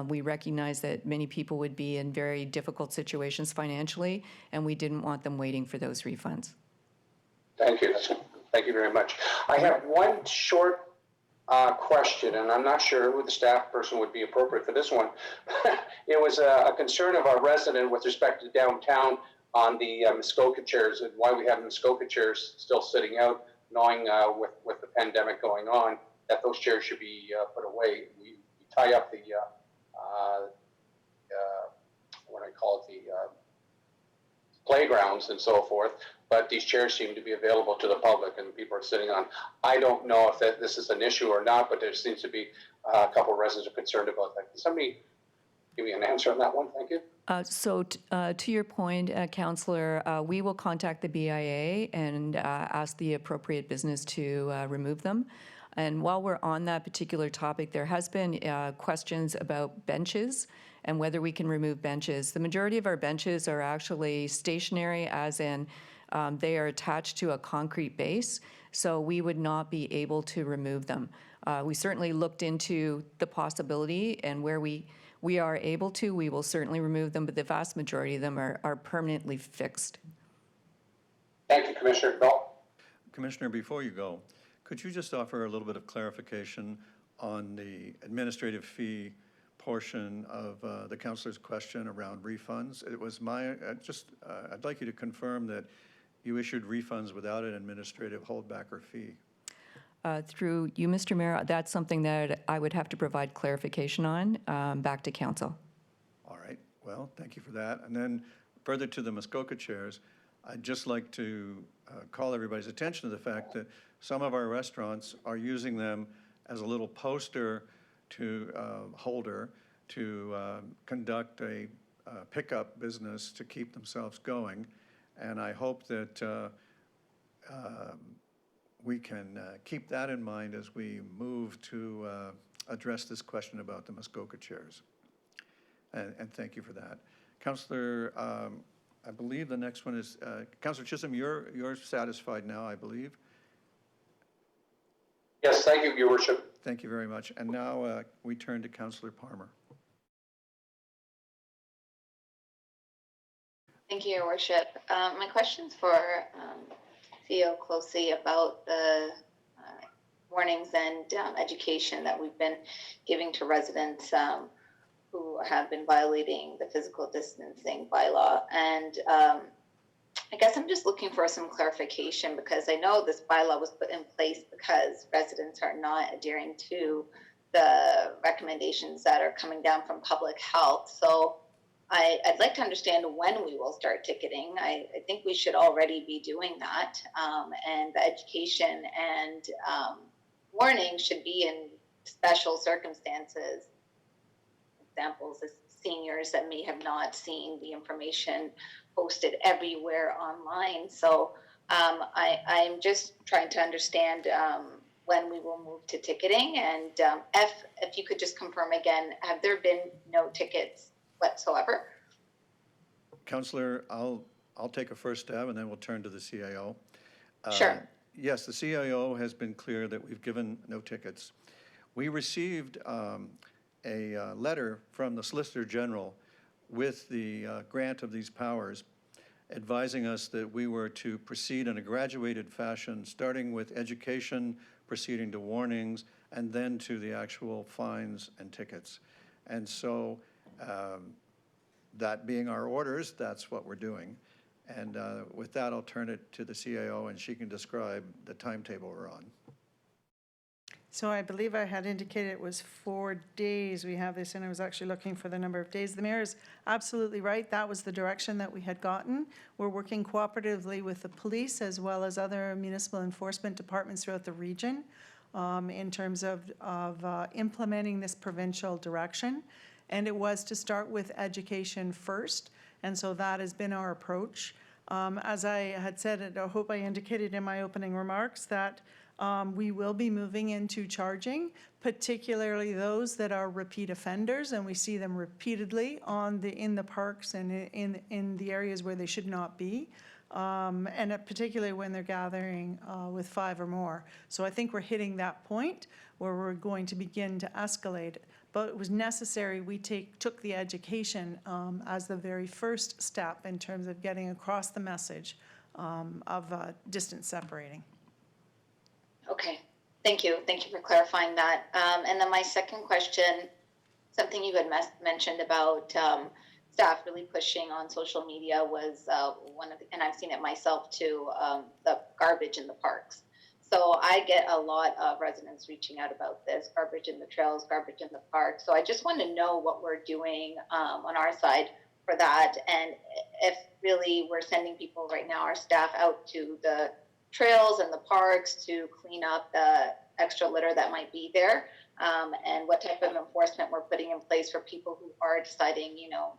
We recognize that many people would be in very difficult situations financially, and we didn't want them waiting for those refunds. Thank you. Thank you very much. I have one short question, and I'm not sure who the staff person would be appropriate for this one. It was a concern of our resident with respect to downtown. on the Muskoka chairs and why we have Muskoka chairs still sitting out, knowing with the pandemic going on, that those chairs should be put away. We tie up the, what I call it, the playgrounds and so forth, but these chairs seem to be available to the public and people are sitting on. I don't know if this is an issue or not, but there seems to be a couple of residents are concerned about that. Can somebody give me an answer on that one? Thank you. To your point, Councillor, we will contact the BIA and ask the appropriate business to remove them. And while we're on that particular topic, there has been questions about benches and whether we can remove benches. The majority of our benches are actually stationary, as in they are attached to a concrete base, so we would not be able to remove them. We certainly looked into the possibility, and where we are able to, we will certainly remove them, but the vast majority of them are permanently fixed. Thank you, Commissioner Bell. Commissioner, before you go, could you just offer a little bit of clarification on the administrative fee portion of the councillor's question around refunds? It was I'd like you to confirm that you issued refunds without an administrative holdback or fee. Through you, Mr. Mayor, that's something that I would have to provide clarification on back to council. All right, well, thank you for that. And then further to the Muskoka chairs, I'd just like to call everybody's attention to the fact that some of our restaurants are using them as a little poster to holder to conduct a pickup business to keep themselves going. And I hope that we can keep that in mind as we move to address this question about the Muskoka chairs. And thank you for that. Councillor, I believe the next one is, Councillor Chisholm, you're satisfied now, I believe. Yes, thank you, Your Worship. Thank you very much. And now we turn to Councillor Palmer. Thank you, Your Worship. My question's for CEO Clohecy about the warnings and education that we've been giving to residents who have been violating the physical distancing bylaw. And I guess I'm just looking for some clarification, because I know this bylaw was put in place because residents are not adhering to the recommendations that are coming down from public health. So I'd like to understand when we will start ticketing. I think we should already be doing that. And the education and warning should be in special circumstances. Examples is seniors that may have not seen the information posted everywhere online. So I'm just trying to understand when we will move to ticketing. And if you could just confirm again, have there been no tickets whatsoever? Councillor, I'll take a first stab and then we'll turn to the CAO. Sure. Yes, the CAO has been clear that we've given no tickets. We received a letter from the Solicitor General with the grant of these powers, advising us that we were to proceed in a graduated fashion, starting with education, proceeding to warnings, and then to the actual fines and tickets. And so that being our orders, that's what we're doing. And with that, I'll turn it to the CAO and she can describe the timetable we're on. So I believe I had indicated it was 4 days we have this, and I was actually looking for the number of days. The mayor is absolutely right. That was the direction that we had gotten. We're working cooperatively with the police as well as other municipal enforcement departments throughout the region in terms of implementing this provincial direction. And it was to start with education first. And so that has been our approach. As I had said, I hope I indicated in my opening remarks that we will be moving into charging, particularly those that are repeat offenders, and we see them repeatedly in the parks and in the areas where they should not be, and particularly when they're gathering with 5 or more. So I think we're hitting that point where we're going to begin to escalate. But it was necessary we took the education as the very first step in terms of getting across the message of distance separating. Okay, thank you. Thank you for clarifying that. And then my second question, something you had mentioned about staff really pushing on social media was one of the, and I've seen it myself too, the garbage in the parks. So I get a lot of residents reaching out about this, garbage in the trails, garbage in the park. So I just want to know what we're doing on our side for that. And if really we're sending people right now, our staff out to the trails and the parks to clean up the extra litter that might be there, and what type of enforcement we're putting in place for people who are deciding, you know,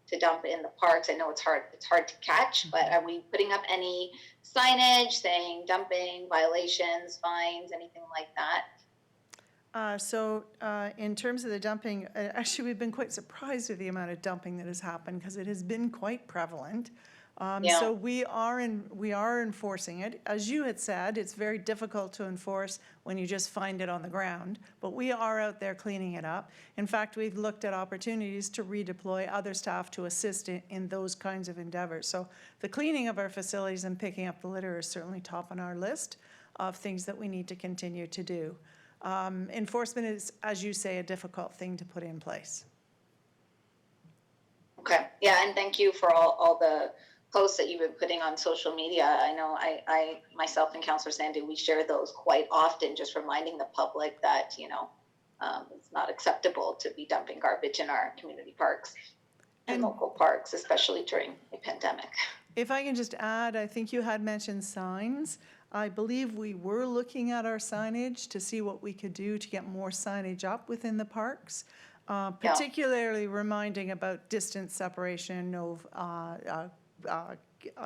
to dump in the parks. I know it's hard to catch, but are we putting up any signage saying dumping, violations, fines, anything like that? So in terms of the dumping, actually, we've been quite surprised with the amount of dumping that has happened because it has been quite prevalent. Yeah. So we are enforcing it. As you had said, it's very difficult to enforce when you just find it on the ground, but we are out there cleaning it up. In fact, we've looked at opportunities to redeploy other staff to assist in those kinds of endeavors. So the cleaning of our facilities and picking up the litter is certainly top on our list of things that we need to continue to do. Enforcement is, as you say, a difficult thing to put in place. Okay, yeah, and thank you for all the posts that you've been putting on social media. I know I myself and Councillor Sandy, we share those quite often, just reminding the public that, you know, it's not acceptable to be dumping garbage in our community parks and local parks, especially during a pandemic. If I can just add, I think you had mentioned signs. I believe we were looking at our signage to see what we could do to get more signage up within the parks, particularly reminding about distance separation of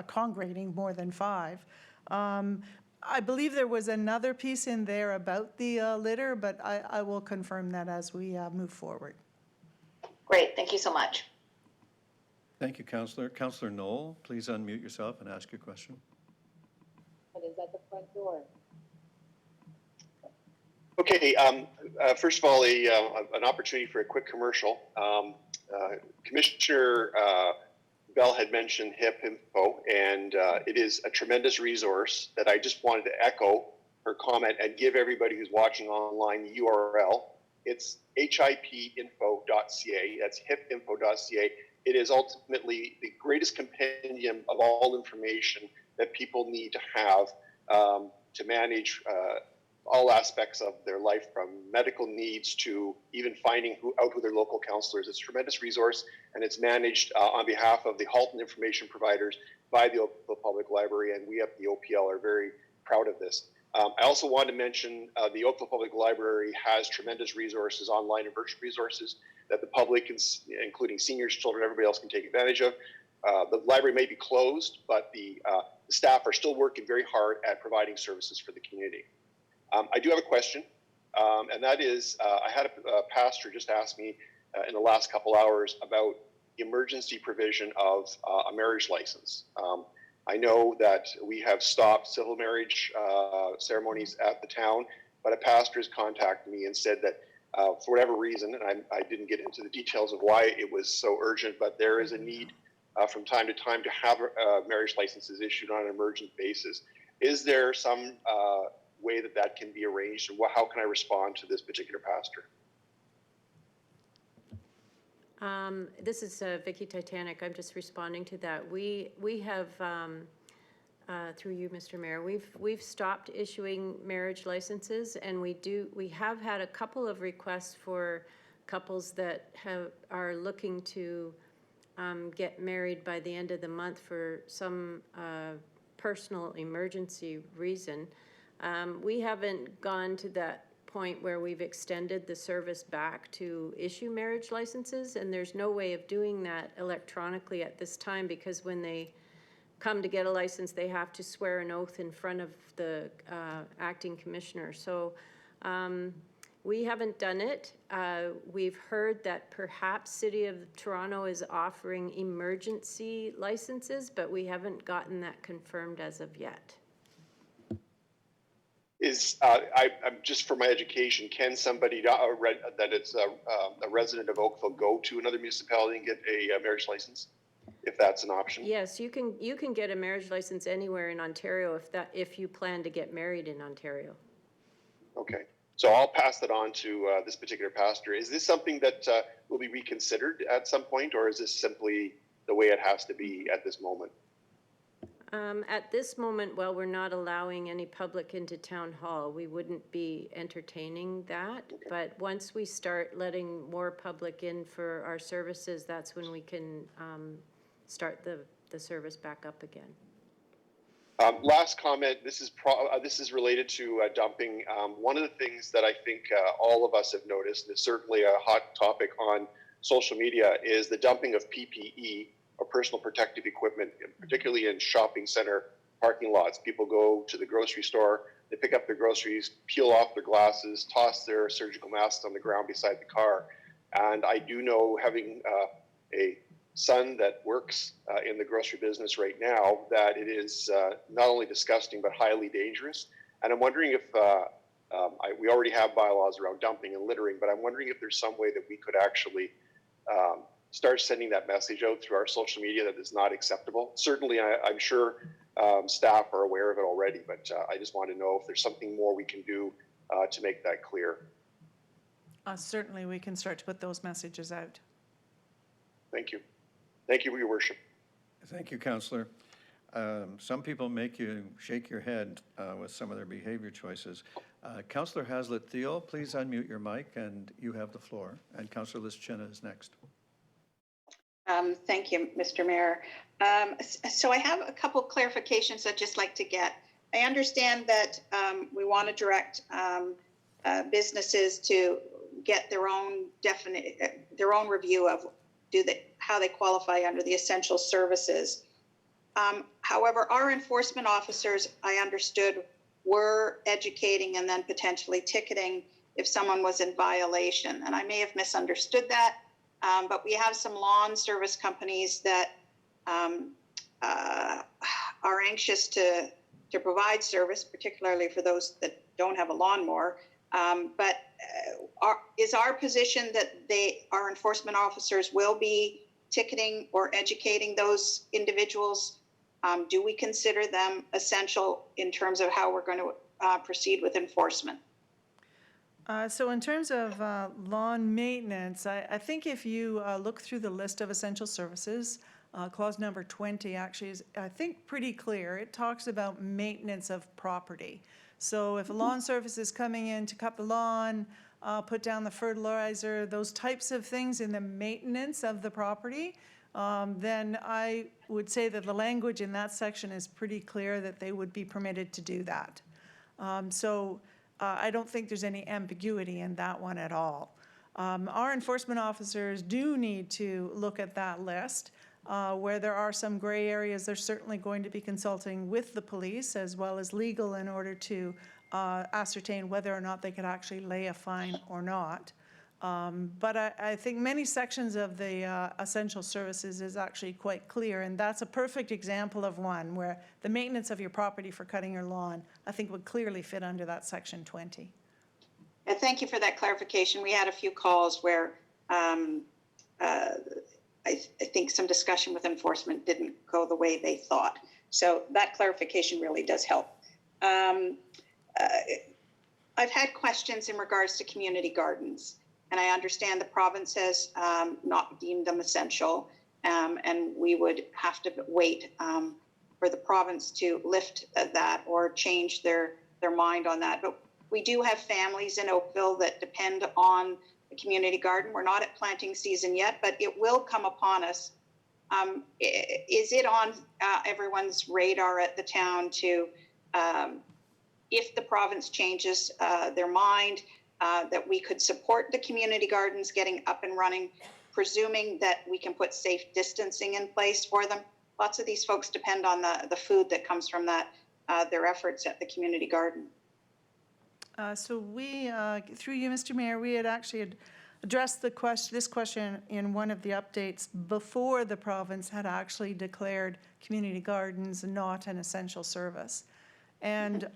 congregating more than 5. I believe there was another piece in there about the litter, but I will confirm that as we move forward. Great, thank you so much. Thank you, Councillor. Councillor Knoll, please unmute yourself and ask your question. Is that the front door? Okay, first of all, an opportunity for a quick commercial. Commissioner Bell had mentioned HIP Info, and it is a tremendous resource that I just wanted to echo her comment and give everybody who's watching online the URL. It's hipinfo.ca, that's hipinfo.ca. It is ultimately the greatest compendium of all information that people need to have to manage all aspects of their life, from medical needs to even finding out who their local councillors. It's a tremendous resource, and it's managed on behalf of the Halton information providers by the Oakville Public Library, and we at the OPL are very proud of this. I also want to mention the Oakville Public Library has tremendous resources, online and virtual resources, that the public, including seniors, children, everybody else can take advantage of. The library may be closed, but the staff are still working very hard at providing services for the community. I do have a question, and that is, I had a pastor just ask me in the last couple hours about the emergency provision of a marriage license. I know that we have stopped civil marriage ceremonies at the town, but a pastor has contacted me and said that for whatever reason, and I didn't get into the details of why it was so urgent, but there is a need from time to time to have marriage licenses issued on an emergent basis. Is there some way that can be arranged, and how can I respond to this particular pastor? This is Vicky Titanic. I'm just responding to that. We have, through you, Mr. Mayor, we've stopped issuing marriage licenses, and we have had a couple of requests for couples that are looking to get married by the end of the month for some personal emergency reason. We haven't gone to that point where we've extended the service back to issue marriage licenses, and there's no way of doing that electronically at this time, because when they come to get a license, they have to swear an oath in front of the acting commissioner. So we haven't done it. We've heard that perhaps City of Toronto is offering emergency licenses, but we haven't gotten that confirmed as of yet. I'm just for my education, can somebody that it's a resident of Oakville go to another municipality and get a marriage license, if that's an option? Yes, you can get a marriage license anywhere in Ontario if you plan to get married in Ontario. Okay, So I'll pass that on to this particular pastor. Is this something that will be reconsidered at some point, or is this simply the way it has to be at this moment? At this moment, while we're not allowing any public into town hall, we wouldn't be entertaining that. Okay. But once we start letting more public in for our services, that's when we can start the service back up again. Last comment, this is related to dumping. One of the things that I think all of us have noticed, and it's certainly a hot topic on social media, is the dumping of PPE, or personal protective equipment, particularly in shopping center parking lots. People go to the grocery store, they pick up their groceries, peel off their glasses, toss their surgical masks on the ground beside the car. And I do know, having a son that works in the grocery business right now, that it is not only disgusting but highly dangerous. And I'm wondering if we already have bylaws around dumping and littering, but I'm wondering if there's some way that we could actually start sending that message out through our social media that is not acceptable. Certainly, I'm sure staff are aware of it already, but I just want to know if there's something more we can do to make that clear. Certainly, we can start to put those messages out. Thank you. Thank you, Your Worship. Thank you, Councillor. Some people make you shake your head with some of their behavior choices. Councillor Haslett-Thiel, please unmute your mic and you have the floor. And Councillor Lischenna is next. Thank you, Mr. Mayor. So I have a couple clarifications I'd just like to get. I understand that we want to direct businesses to get their own review of how they qualify under the essential services. However, our enforcement officers, I understood, were educating and then potentially ticketing if someone was in violation. And I may have misunderstood that, but we have some lawn service companies that are anxious to provide service, particularly for those that don't have a lawnmower. But is our position that our enforcement officers will be ticketing or educating those individuals? Do we consider them essential in terms of how we're going to proceed with enforcement? So in terms of lawn maintenance, I think if you look through the list of essential services, clause number 20 actually is, I think, pretty clear. It talks about maintenance of property. So if a lawn service is coming in to cut the lawn, put down the fertilizer, those types of things in the maintenance of the property, then I would say that the language in that section is pretty clear that they would be permitted to do that. I don't think there's any ambiguity in that one at all. Our enforcement officers do need to look at that list. Where there are some gray areas, they're certainly going to be consulting with the police as well as legal in order to ascertain whether or not they could actually lay a fine or not. But I think many sections of the essential services is actually quite clear, and that's a perfect example of one where the maintenance of your property for cutting your lawn, I think, would clearly fit under that section 20. And thank you for that clarification. We had a few calls where I think some discussion with enforcement didn't go the way they thought. So that clarification really does help. I've had questions in regards to community gardens, and I understand the province has not deemed them essential, and we would have to wait for the province to lift that or change their mind on that. But we do have families in Oakville that depend on the community garden. We're not at planting season yet, but it will come upon us. Is it on everyone's radar at the town to, if the province changes their mind, that we could support the community gardens getting up and running, presuming that we can put safe distancing in place for them? Lots of these folks depend on the food that comes from that, their efforts at the community garden. So we, through you, Mr. Mayor, we had actually addressed this question in one of the updates before the province had actually declared community gardens not an essential service. And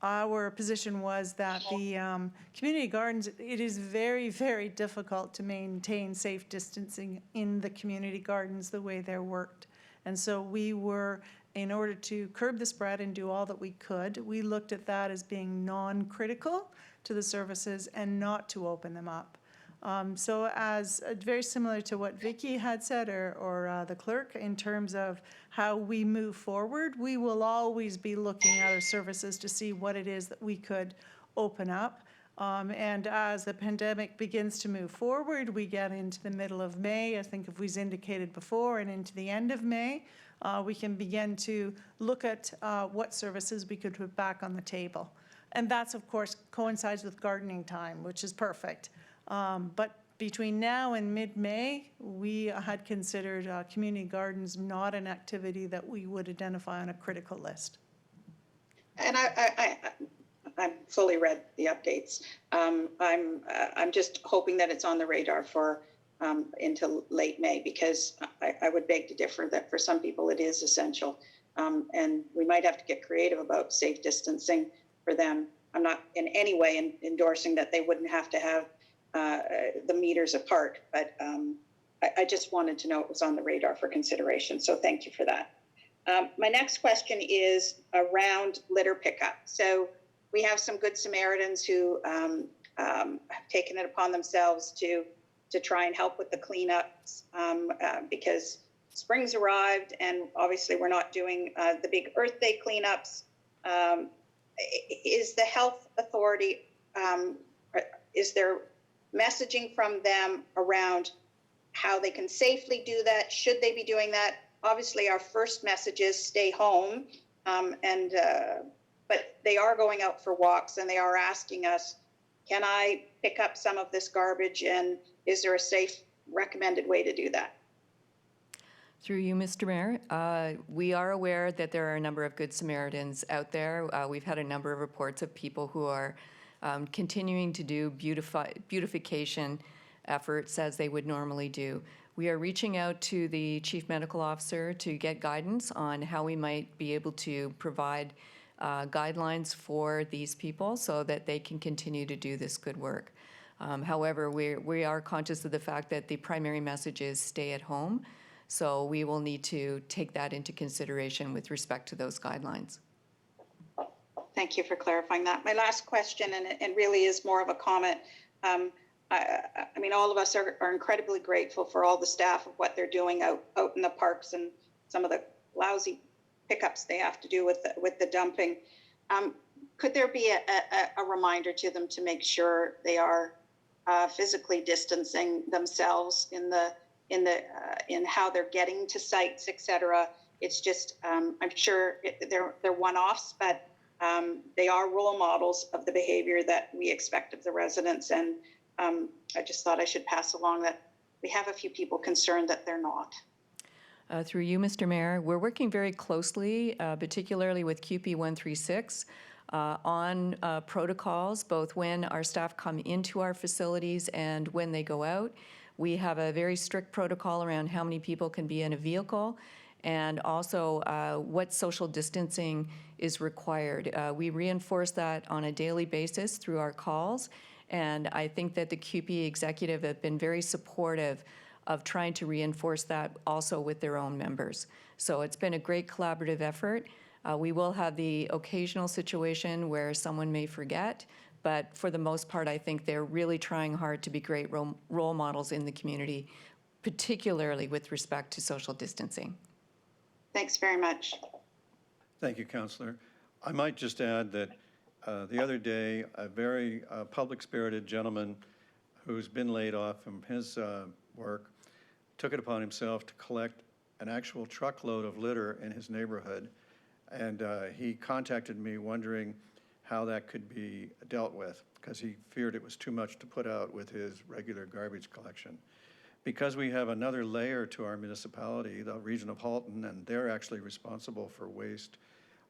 our position was that the community gardens, it is very, very difficult to maintain safe distancing in the community gardens the way they're worked. And so we were, in order to curb the spread and do all that we could, we looked at that as being non-critical to the services and not to open them up. So as very similar to what Vicky had said or the clerk in terms of how we move forward, we will always be looking at our services to see what it is that we could open up. And as the pandemic begins to move forward, we get into the middle of May, I think if we've indicated before, and into the end of May, we can begin to look at what services we could put back on the table. And that's, of course, coincides with gardening time, which is perfect. But between now and mid-May, we had considered community gardens not an activity that we would identify on a critical list. And I'm fully read the updates. I'm just hoping that it's on the radar for into late May, because I would beg to differ that for some people it is essential. And we might have to get creative about safe distancing for them. I'm not in any way endorsing that they wouldn't have to have the meters apart, but I just wanted to know it was on the radar for consideration. So thank you for that. My next question is around litter pickup. So we have some good Samaritans who have taken it upon themselves to try and help with the cleanups because spring's arrived, and obviously we're not doing the big Earth Day cleanups. Is the health authority, is there messaging from them around how they can safely do that? Should they be doing that? Obviously, our first message is stay home, but they are going out for walks, and they are asking us, can I pick up some of this garbage, and is there a safe recommended way to do that? Through you, Mr. Mayor, we are aware that there are a number of Good Samaritans out there. We've had a number of reports of people who are continuing to do beautification efforts as they would normally do. We are reaching out to the Chief Medical Officer to get guidance on how we might be able to provide guidelines for these people so that they can continue to do this good work. However, we are conscious of the fact that the primary message is stay at home, so we will need to take that into consideration with respect to those guidelines. Thank you for clarifying that. My last question, and really is more of a comment. I mean, all of us are incredibly grateful for all the staff of what they're doing out in the parks and some of the lousy pickups they have to do with the dumping. Could there be a reminder to them to make sure they are physically distancing themselves in how they're getting to sites, et cetera? It's just, I'm sure they're one-offs, but they are role models of the behavior that we expect of the residents. And I just thought I should pass along that we have a few people concerned that they're not. Through you, Mr. Mayor, we're working very closely, particularly with QP 136, on protocols, both when our staff come into our facilities and when they go out. We have a very strict protocol around how many people can be in a vehicle, and also what social distancing is required. We reinforce that on a daily basis through our calls, and I think that the QP executive have been very supportive of trying to reinforce that also with their own members. So it's been a great collaborative effort. We will have the occasional situation where someone may forget, but for the most part, I think they're really trying hard to be great role models in the community, particularly with respect to social distancing. Thanks very much. Thank you, Councillor. I might just add that the other day, a very public-spirited gentleman who's been laid off from his work took it upon himself to collect an actual truckload of litter in his neighborhood. And he contacted me wondering how that could be dealt with, because he feared it was too much to put out with his regular garbage collection. Because we have another layer to our municipality, the region of Halton, and they're actually responsible for waste,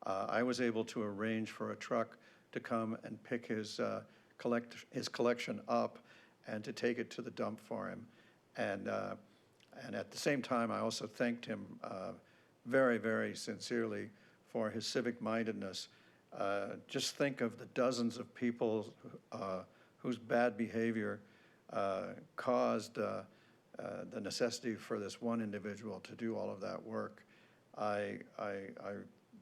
I was able to arrange for a truck to come and pick his collection up and to take it to the dump for him. And at the same time, I also thanked him very, very sincerely for his civic mindedness. Just think of the dozens of people whose bad behavior caused the necessity for this one individual to do all of that work. I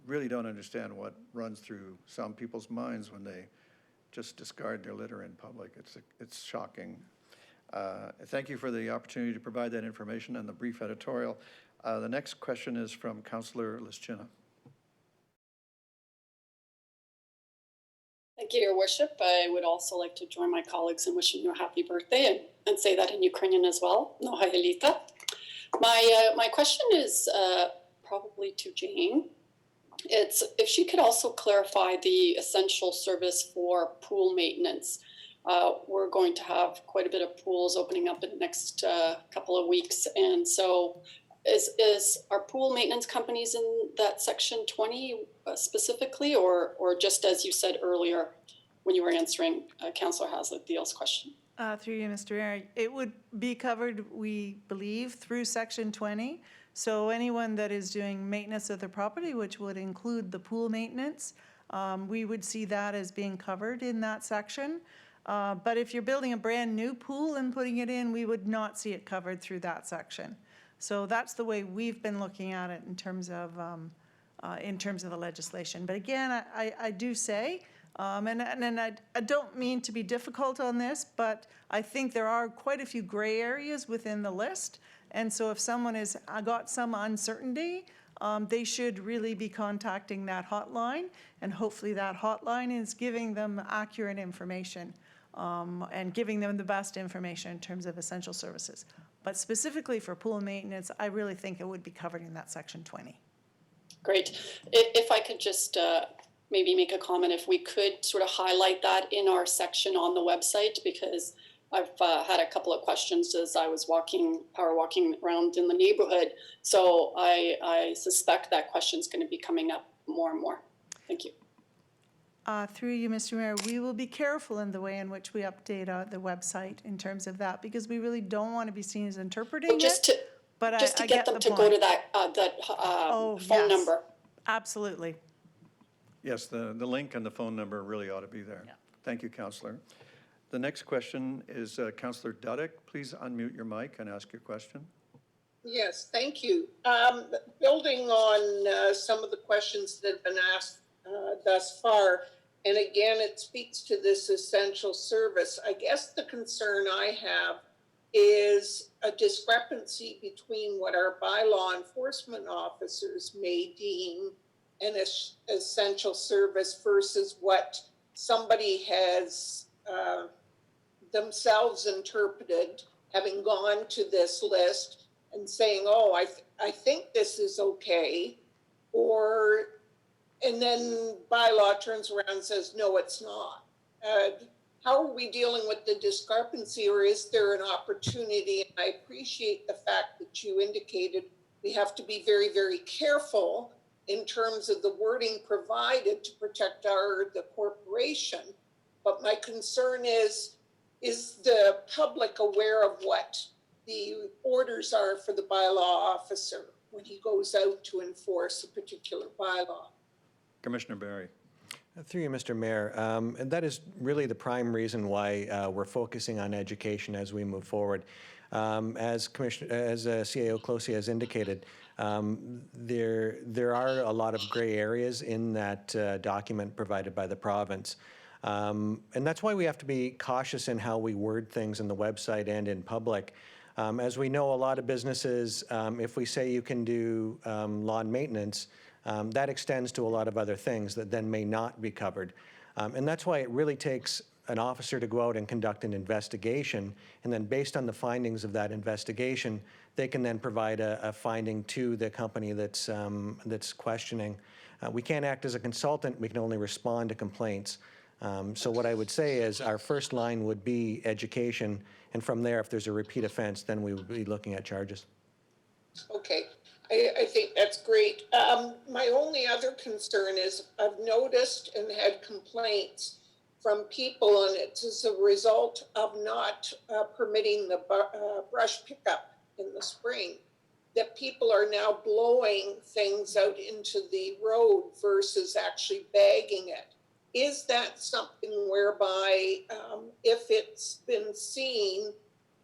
really don't understand what runs through some people's minds when they just discard their litter in public. It's shocking. Thank you for the opportunity to provide that information and the brief editorial. The next question is from Councillor Lischina. Thank you, Your Worship. I would also like to join my colleagues in wishing you a happy birthday and say that in Ukrainian as well. No hayalita. My question is probably to Jane. It's if she could also clarify the essential service for pool maintenance. We're going to have quite a bit of pools opening up in the next couple of weeks, and so are pool maintenance companies in that section 20 specifically, or just as you said earlier when you were answering Councillor Haslett-Thiel's question? Through you, Mr. Mayor, it would be covered, we believe, through section 20. So anyone that is doing maintenance of their property, which would include the pool maintenance, we would see that as being covered in that section. But if you're building a brand new pool and putting it in, we would not see it covered through that section. So that's the way we've been looking at it in terms of the legislation. But again, I do say, and I don't mean to be difficult on this, but I think there are quite a few gray areas within the list. And so if someone has got some uncertainty, they should really be contacting that hotline, and hopefully that hotline is giving them accurate information and giving them the best information in terms of essential services. But specifically for pool maintenance, I really think it would be covered in that section 20. Great. If I could just maybe make a comment, if we could sort of highlight that in our section on the website, because I've had a couple of questions as I was power walking around in the neighborhood. So I suspect that question is going to be coming up more and more. Thank you. Through you, Mr. Mayor, we will be careful in the way in which we update the website in terms of that, because we really don't want to be seen as interpreting well, just it. To get them to go to that phone number. Absolutely. Yes, the link and the phone number really ought to be there. Yeah. Thank you, Councillor. The next question is Councillor Dudek. Please unmute your mic and ask your question. Yes, thank you. Building on some of the questions that have been asked thus far, and again, it speaks to this essential service. I guess the concern I have is a discrepancy between what our bylaw enforcement officers may deem an essential service versus what somebody has themselves interpreted, having gone to this list and saying, oh, I think this is okay, and then bylaw turns around and says, no, it's not. How are we dealing with the discrepancy, or is there an opportunity? And I appreciate the fact that you indicated we have to be very, very careful in terms of the wording provided to protect the corporation. But my concern is the public aware of what the orders are for the bylaw officer when he goes out to enforce a particular bylaw? Commissioner Barry. Through you, Mr. Mayor, and that is really the prime reason why we're focusing on education as we move forward. As CAO Clohecy has indicated, there are a lot of gray areas in that document provided by the province. And that's why we have to be cautious in how we word things in the website and in public. As we know, a lot of businesses, if we say you can do lawn maintenance, that extends to a lot of other things that then may not be covered. And that's why it really takes an officer to go out and conduct an investigation, and then based on the findings of that investigation, they can then provide a finding to the company that's questioning. We can't act as a consultant, we can only respond to complaints. So what I would say is our first line would be education, and from there, if there's a repeat offense, then we would be looking at charges. Okay. I think that's great. My only other concern is I've noticed and had complaints from people, and it's as a result of not permitting the brush pickup in the spring, that people are now blowing things out into the road versus actually bagging it. Is that something whereby if it's been seen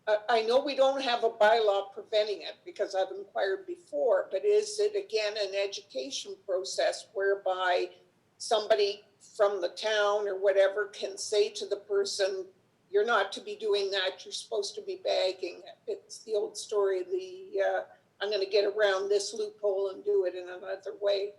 I know we don't have a bylaw preventing it because I've inquired before, but is it again an education process whereby somebody from the town or whatever can say to the person, you're not to be doing that, you're supposed to be bagging? It's the old story of I'm going to get around this loophole and do it in another way.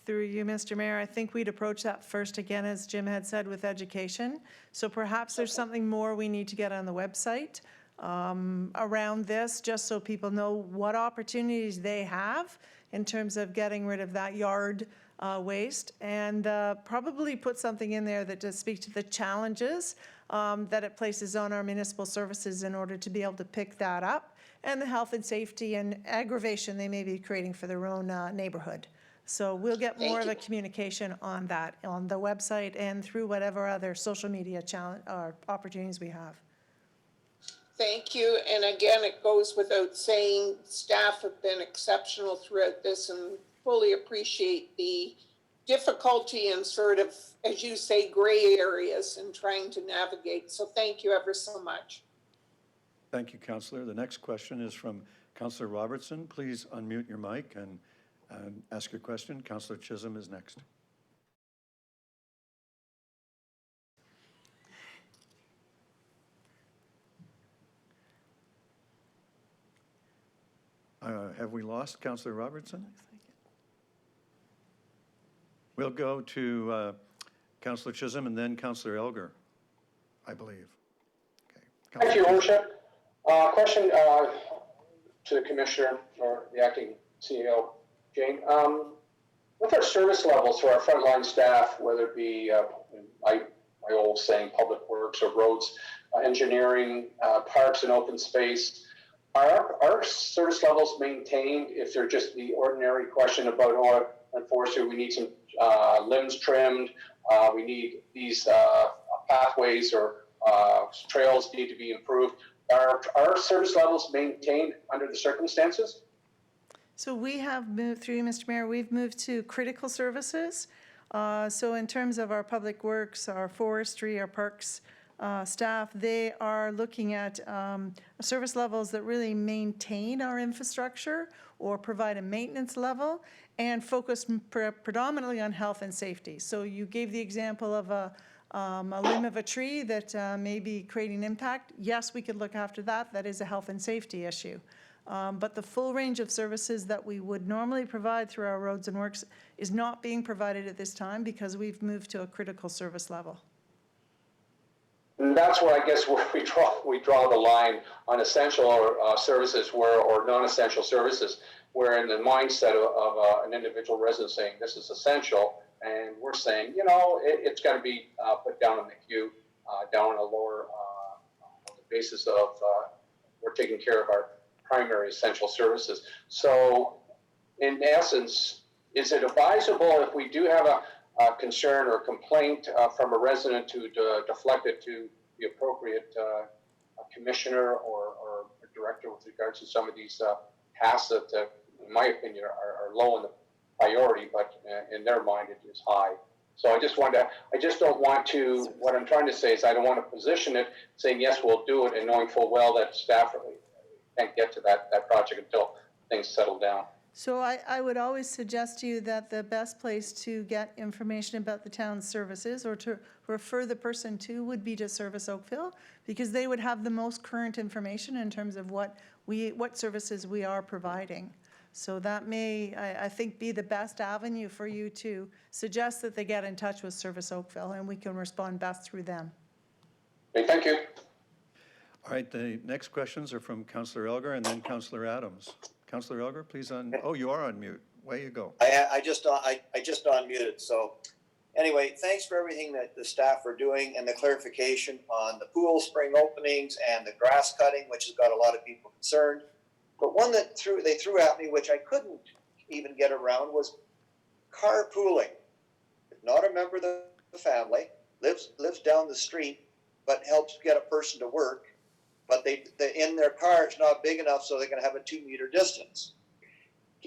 Through you, Mr. Mayor, I think we'd approach that first again, as Jim had said, with education. So perhaps there's something more we need to get on the website around this, just so people know what opportunities they have in terms of getting rid of that yard waste, and probably put something in there that does speak to the challenges that it places on our municipal services in order to be able to pick that up, and the health and safety and aggravation they may be creating for their own neighborhood. So we'll get more of a communication on that on the website and through whatever other social media challenge or opportunities we have. Thank you. And again, it goes without saying, staff have been exceptional throughout this and fully appreciate the difficulty and sort of, as you say, gray areas in trying to navigate. So thank you ever so much. Thank you, Councillor. The next question is from Councillor Robertson. Please unmute your mic and ask your question. Councillor Chisholm is next. Have we lost Councillor Robertson? We'll go to Councillor Chisholm and then Councillor Elgar, I believe. Okay. Thank you, Worship. Question to the Commissioner or the Acting CEO, Jane. With our service levels for our frontline staff, whether it be my old saying, public works or roads, engineering, parks and open space, are our service levels maintained if they're just the ordinary question about, oh, unfortunately, we need some limbs trimmed, we need these pathways or trails need to be improved? Are our service levels maintained under the circumstances? So we have moved through, Mr. Mayor, we've moved to critical services. So in terms of our public works, our forestry, our parks staff, they are looking at service levels that really maintain our infrastructure or provide a maintenance level and focus predominantly on health and safety. So you gave the example of a limb of a tree that may be creating impact. Yes, we could look after that. That is a health and safety issue. But the full range of services that we would normally provide through our roads and works is not being provided at this time because we've moved to a critical service level. And that's where I guess we draw the line on essential services or non-essential services, where in the mindset of an individual resident saying this is essential, and we're saying, you know, it's got to be put down in the queue, down on a lower on the basis of we're taking care of our primary essential services. So in essence, is it advisable if we do have a concern or complaint from a resident to deflect it to the appropriate commissioner or director with regards to some of these tasks that, in my opinion, are low in the priority, but in their mind it is high. So I just don't want to, what I'm trying to say is I don't want to position it saying, yes, we'll do it, and knowing full well that staff can't get to that project until things settle down. So I would always suggest to you that the best place to get information about the town's services or to refer the person to would be to Service Oakville, because they would have the most current information in terms of what services we are providing. So that may, I think, be the best avenue for you to suggest that they get in touch with Service Oakville, and we can respond best through them. Okay, thank you. All right, the next questions are from Councillor Elgar and then Councillor Adams. Councillor Elgar, please oh, you are on mute. Way you go. I just unmuted. So anyway, thanks for everything that the staff are doing and the clarification on the pool spring openings and the grass cutting, which has got a lot of people concerned. But one that they threw at me, which I couldn't even get around, was carpooling. Not a member of the family, lives down the street, but helps get a person to work. But they in their car, it's not big enough so they can have a 2-meter distance.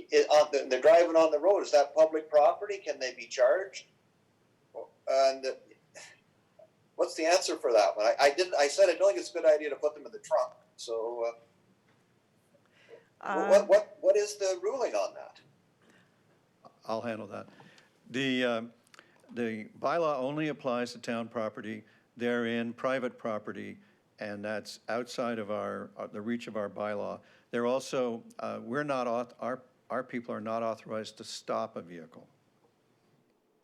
They're driving on the road. Is that public property? Can they be charged? And what's the answer for that one? I said I don't think it's a good idea to put them in the trunk. So what is the ruling on that? I'll handle that. The bylaw only applies to town property. They're in private property, and that's outside of the reach of our bylaw. They're also, our people are not authorized to stop a vehicle.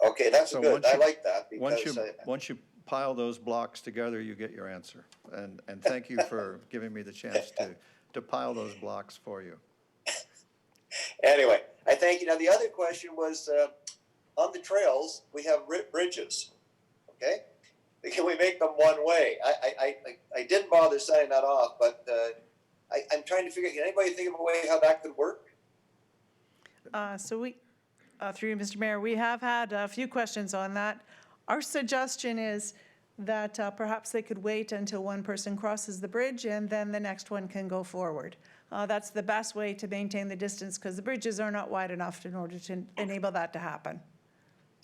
Okay, that's So good. I like that Once because once you pile those blocks together, you get your answer. And thank you for giving me the chance to pile those blocks for you. anyway, I thank you. Now the other question was on the trails we have bridges. Okay, can we make them one way? I didn't bother setting that off, but I'm trying to figure. Can anybody think of a way how that could work? So we, through you, Mr. Mayor, we have had a few questions on that. Our suggestion is that perhaps they could wait until one person crosses the bridge and then the next one can go forward. That's the best way to maintain the distance because the bridges are not wide enough in order to enable that to happen.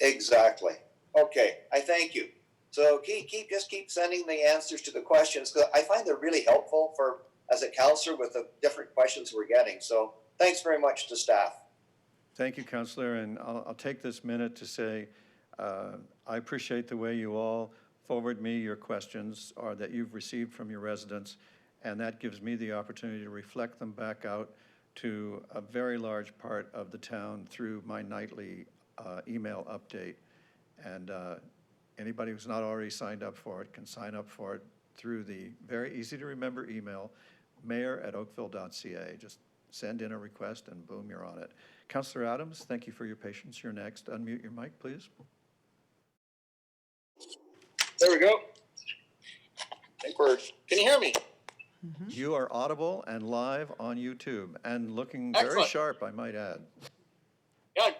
Exactly. Okay, I thank you. So just keep sending the answers to the questions because I find they're really helpful for as a counselor with the different questions we're getting. So thanks very much to staff. Thank you, Councillor, and I'll take this minute to say I appreciate the way you all forward me your questions or that you've received from your residents, and that gives me the opportunity to reflect them back out to a very large part of the town through my nightly email update. And anybody who's not already signed up for it can sign up for it through the very easy to remember email, mayor@oakville.ca. Just send in a request and boom, you're on it. Councillor Adams, thank you for your patience. You're next. Unmute your mic, please. There we go. Can you hear me? You are audible and live on YouTube and looking very Excellent. sharp, I might add. Yeah,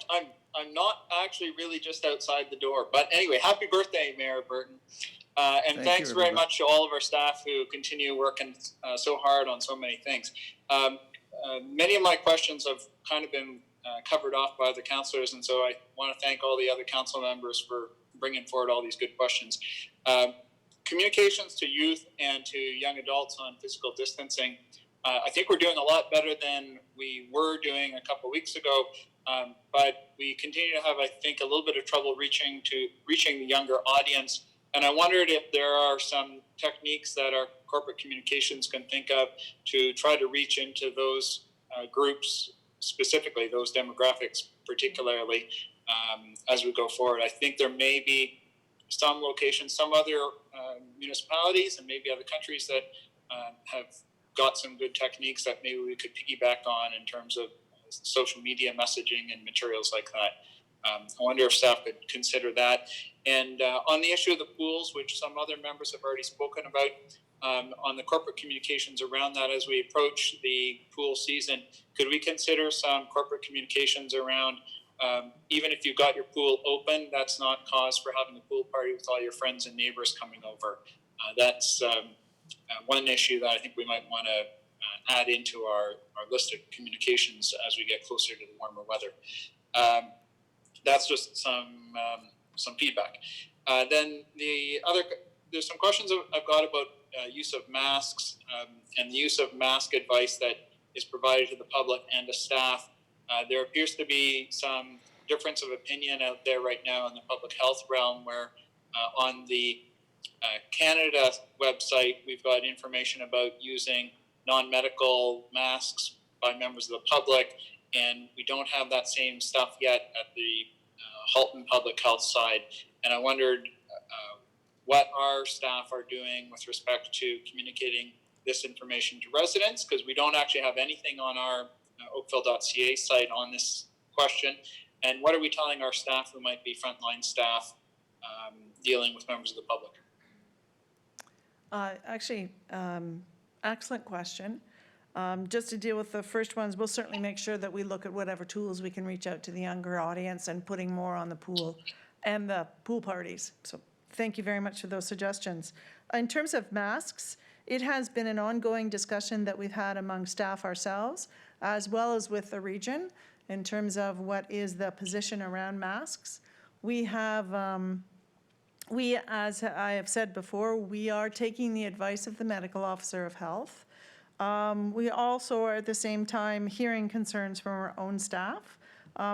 I'm not actually really just outside the door. But anyway, happy birthday, Mayor Burton. And thanks very much to all of our staff who continue working so hard on so many things. Many of my questions have kind of been covered off by the councillors, and so I want to thank all the other council members for bringing forward all these good questions. Communications to youth and to young adults on physical distancing. I think we're doing a lot better than we were doing a couple of weeks ago, but we continue to have, I think, a little bit of trouble reaching the younger audience. And I wondered if there are some techniques that our corporate communications can think of to try to reach into those groups, specifically those demographics, particularly as we go forward. I think there may be some locations, some other municipalities and maybe other countries that have got some good techniques that maybe we could piggyback on in terms of social media messaging and materials like that. I wonder if staff could consider that. And on the issue of the pools, which some other members have already spoken about, on the corporate communications around that as we approach the pool season, could we consider some corporate communications around even if you've got your pool open, that's not cause for having a pool party with all your friends and neighbors coming over. That's one issue that I think we might want to add into our list of communications as we get closer to the warmer weather. That's just some feedback. Then there's some questions I've got about use of masks and the use of mask advice that is provided to the public and to staff. There appears to be some difference of opinion out there right now in the public health realm where on the Canada website, we've got information about using non-medical masks by members of the public, and we don't have that same stuff yet at the Halton Public Health side. And I wondered what our staff are doing with respect to communicating this information to residents, because we don't actually have anything on our Oakville.ca site on this question. And what are we telling our staff who might be frontline staff dealing with members of the public? Excellent question. Just to deal with the first ones, we'll certainly make sure that we look at whatever tools we can reach out to the younger audience and putting more on the pool and the pool parties. So thank you very much for those suggestions. In terms of masks, it has been an ongoing discussion that we've had among staff ourselves, as well as with the region, in terms of what is the position around masks. We have We, as I have said before, we are taking the advice of the medical officer of health. We also are at the same time hearing concerns from our own staff.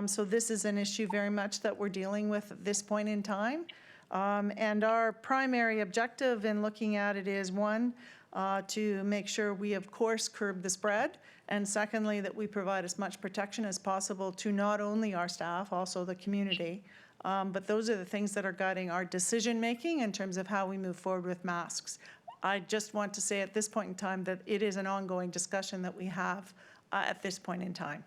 So this is an issue very much that we're dealing with at this point in time. And our primary objective in looking at it is, one, to make sure we, of course, curb the spread, and secondly, that we provide as much protection as possible to not only our staff, also the community. But those are the things that are guiding our decision-making in terms of how we move forward with masks. I just want to say at this point in time that it is an ongoing discussion that we have at this point in time.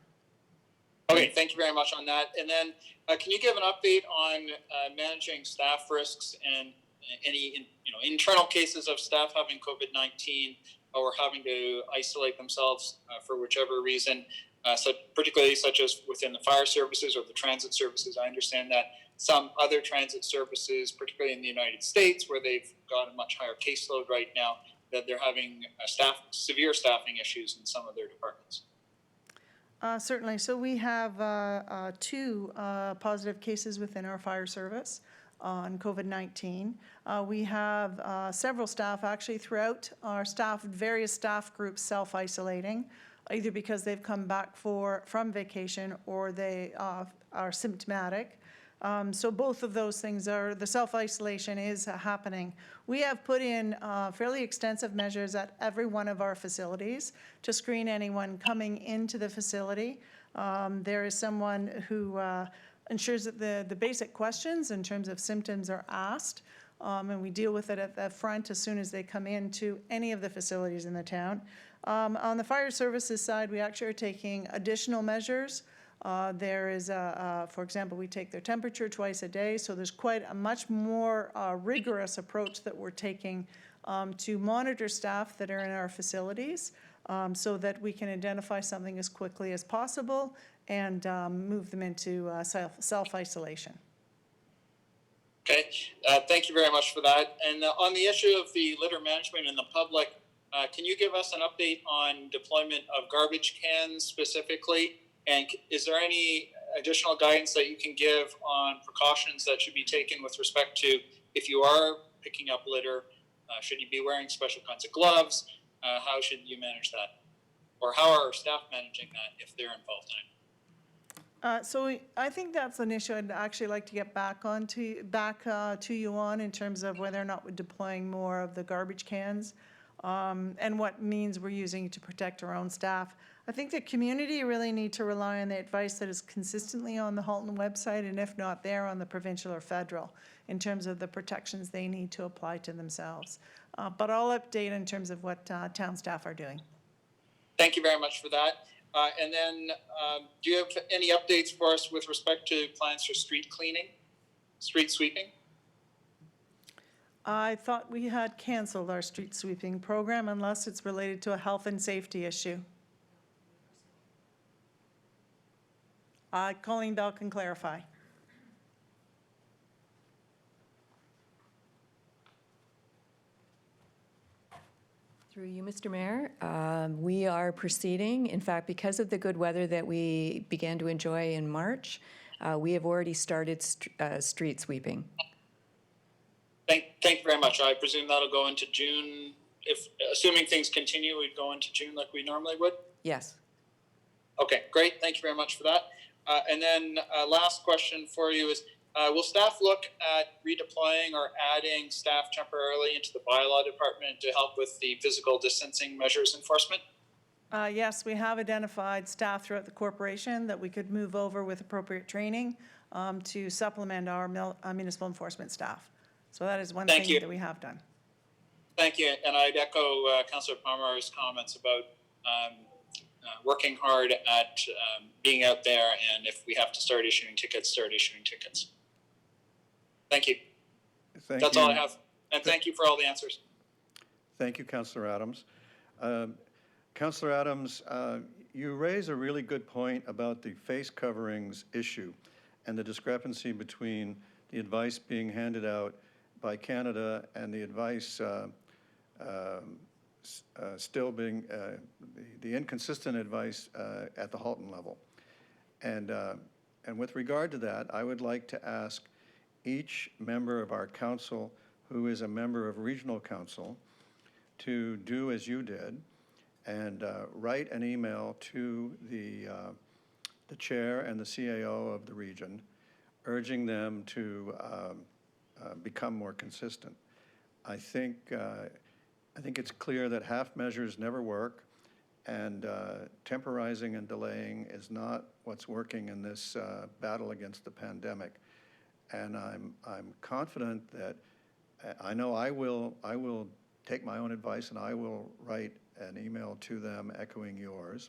Okay, thank you very much on that. And then can you give an update on managing staff risks and any internal cases of staff having COVID-19 or having to isolate themselves for whichever reason, so particularly such as within the fire services or the transit services? I understand that some other transit services, particularly in the United States, where they've got a much higher caseload right now, that they're having severe staffing issues in some of their departments. Certainly. So we have 2 positive cases within our fire service on COVID-19. We have several staff actually throughout our staff, various staff groups self-isolating, either because they've come back from vacation or they are symptomatic. So both of those things the self-isolation is happening. We have put in fairly extensive measures at every one of our facilities to screen anyone coming into the facility. There is someone who ensures that the basic questions in terms of symptoms are asked, and we deal with it at the front as soon as they come into any of the facilities in the town. On the fire services side, we actually are taking additional measures. There is, for example, we take their temperature twice a day, so there's quite a much more rigorous approach that we're taking to monitor staff that are in our facilities so that we can identify something as quickly as possible and move them into self-isolation. Okay, thank you very much for that. And on the issue of the litter management in the public, can you give us an update on deployment of garbage cans specifically? And is there any additional guidance that you can give on precautions that should be taken with respect to if you are picking up litter? Should you be wearing special kinds of gloves? How should you manage that? Or how are staff managing that if they're involved in it? So I think that's an issue I'd actually like to get back to you on in terms of whether or not we're deploying more of the garbage cans and what means we're using to protect our own staff. I think the community really need to rely on the advice that is consistently on the Halton website, and if not there, on the provincial or federal, in terms of the protections they need to apply to themselves. But I'll update in terms of what town staff are doing. Thank you very much for that. And then do you have any updates for us with respect to plans for street sweeping? I thought we had canceled our street sweeping program unless it's related to a health and safety issue. Colleen Bell can clarify. Through you, Mr. Mayor, we are proceeding. In fact, because of the good weather that we began to enjoy in March, we have already started street sweeping. Thank you very much. I presume that'll go into June. If assuming things continue, we'd go into June like we normally would? Yes. Okay, great. Thank you very much for that. And then last question for you is, will staff look at redeploying or adding staff temporarily into the bylaw department to help with the physical distancing measures enforcement? Yes, we have identified staff throughout the corporation that we could move over with appropriate training to supplement our municipal enforcement staff. So that is one thing that we have done. Thank you. And I'd echo Councillor Palmer's comments about working hard at being out there, and if we have to start issuing tickets, start issuing tickets. Thank you. That's all I have. And thank you for all the answers. Thank you, Councillor Adams. Councillor Adams, you raise a really good point about the face coverings issue and the discrepancy between the advice being handed out by Canada and the advice still being the inconsistent advice at the Halton level. And with regard to that, I would like to ask each member of our council who is a member of regional council to do as you did and write an email to the chair and the CAO of the region, urging them to become more consistent. I think it's clear that half measures never work, and temporizing and delaying is not what's working in this battle against the pandemic. And I'm confident that I know I will take my own advice, and I will write an email to them echoing yours.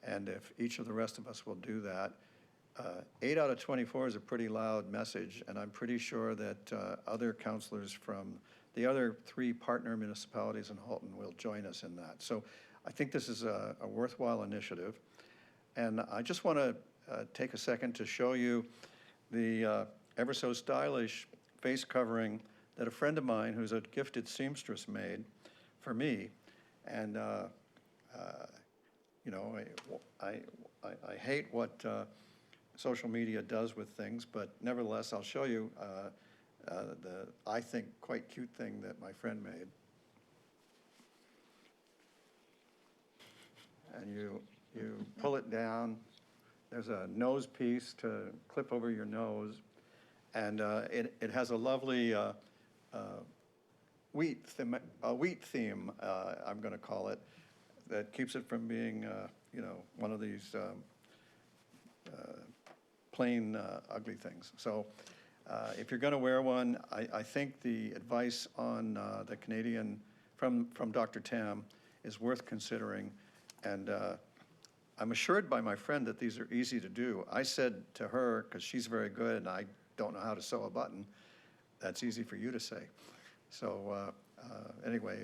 And if each of the rest of us will do that, 8 out of 24 is a pretty loud message, and I'm pretty sure that other councillors from the other 3 partner municipalities in Halton will join us in that. So I think this is a worthwhile initiative. And I just want to take a second to show you the ever so stylish face covering that a friend of mine who's a gifted seamstress made for me. And you know, I hate what social media does with things, but nevertheless, I'll show you the, I think, quite cute thing that my friend made. And you pull it down. There's a nose piece to clip over your nose. And it has a lovely wheat theme, I'm going to call it, that keeps it from being, you know, one of these plain ugly things. So if you're going to wear one, I think the advice on the Canadian from Dr. Tam is worth considering. And I'm assured by my friend that these are easy to do. I said to her, because she's very good and I don't know how to sew a button, that's easy for you to say. So anyway,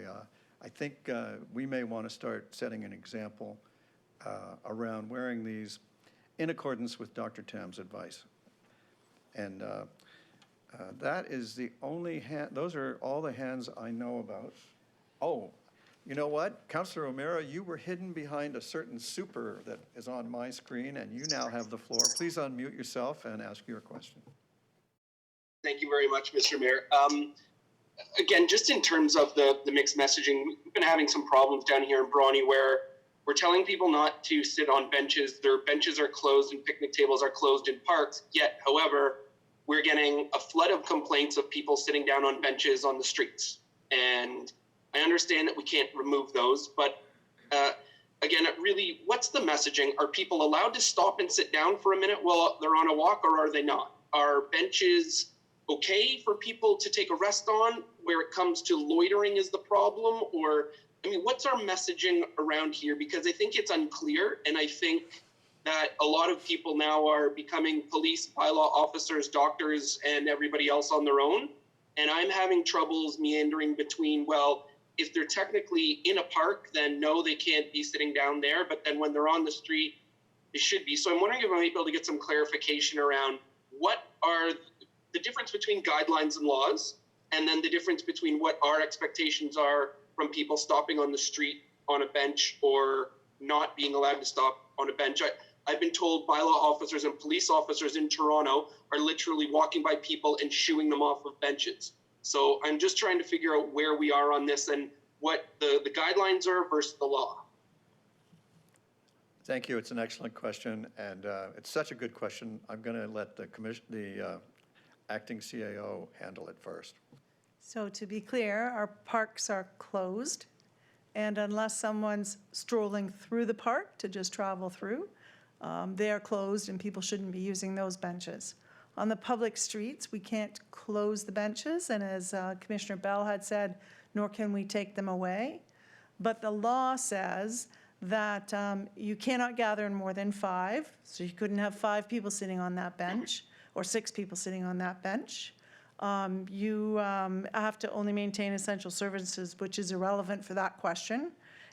I think we may want to start setting an example around wearing these in accordance with Dr. Tam's advice. And that is the only hand, those are all the hands I know about. Oh, you know what? Councillor O'Meara, you were hidden behind a certain super that is on my screen, and you now have the floor. Please unmute yourself and ask your question. Thank you very much, Mr. Mayor. Again, just in terms of the mixed messaging, we've been having some problems down here in Brawny where we're telling people not to sit on benches. Their benches are closed and picnic tables are closed in parks. Yet, however, we're getting a flood of complaints of people sitting down on benches on the streets. And I understand that we can't remove those, but again, really, what's the messaging? Are people allowed to stop and sit down for a minute while they're on a walk, or are they not? Are benches okay for people to take a rest on? Where it comes to loitering is the problem? Or, I mean, what's our messaging around here? Because I think it's unclear, and I think that a lot of people now are becoming police, bylaw officers, doctors, and everybody else on their own. And I'm having troubles meandering between, well, if they're technically in a park, then no, they can't be sitting down there. But then when they're on the street, they should be. So I'm wondering if I might be able to get some clarification around what are the difference between guidelines and laws, and then the difference between what our expectations are from people stopping on the street on a bench or not being allowed to stop on a bench. I've been told bylaw officers and police officers in Toronto are literally walking by people and shooing them off of benches. So I'm just trying to figure out where we are on this and what the guidelines are versus the law. Thank you. It's an excellent question, and it's such a good question. I'm going to let the acting CAO handle it first. So to be clear, our parks are closed, and unless someone's strolling through the park to just travel through, they are closed and people shouldn't be using those benches. On the public streets, we can't close the benches, and as Commissioner Bell had said, nor can we take them away. But the law says that you cannot gather in more than 5, so you couldn't have 5 people sitting on that bench or 6 people sitting on that bench. You have to only maintain essential services, which is irrelevant for that question.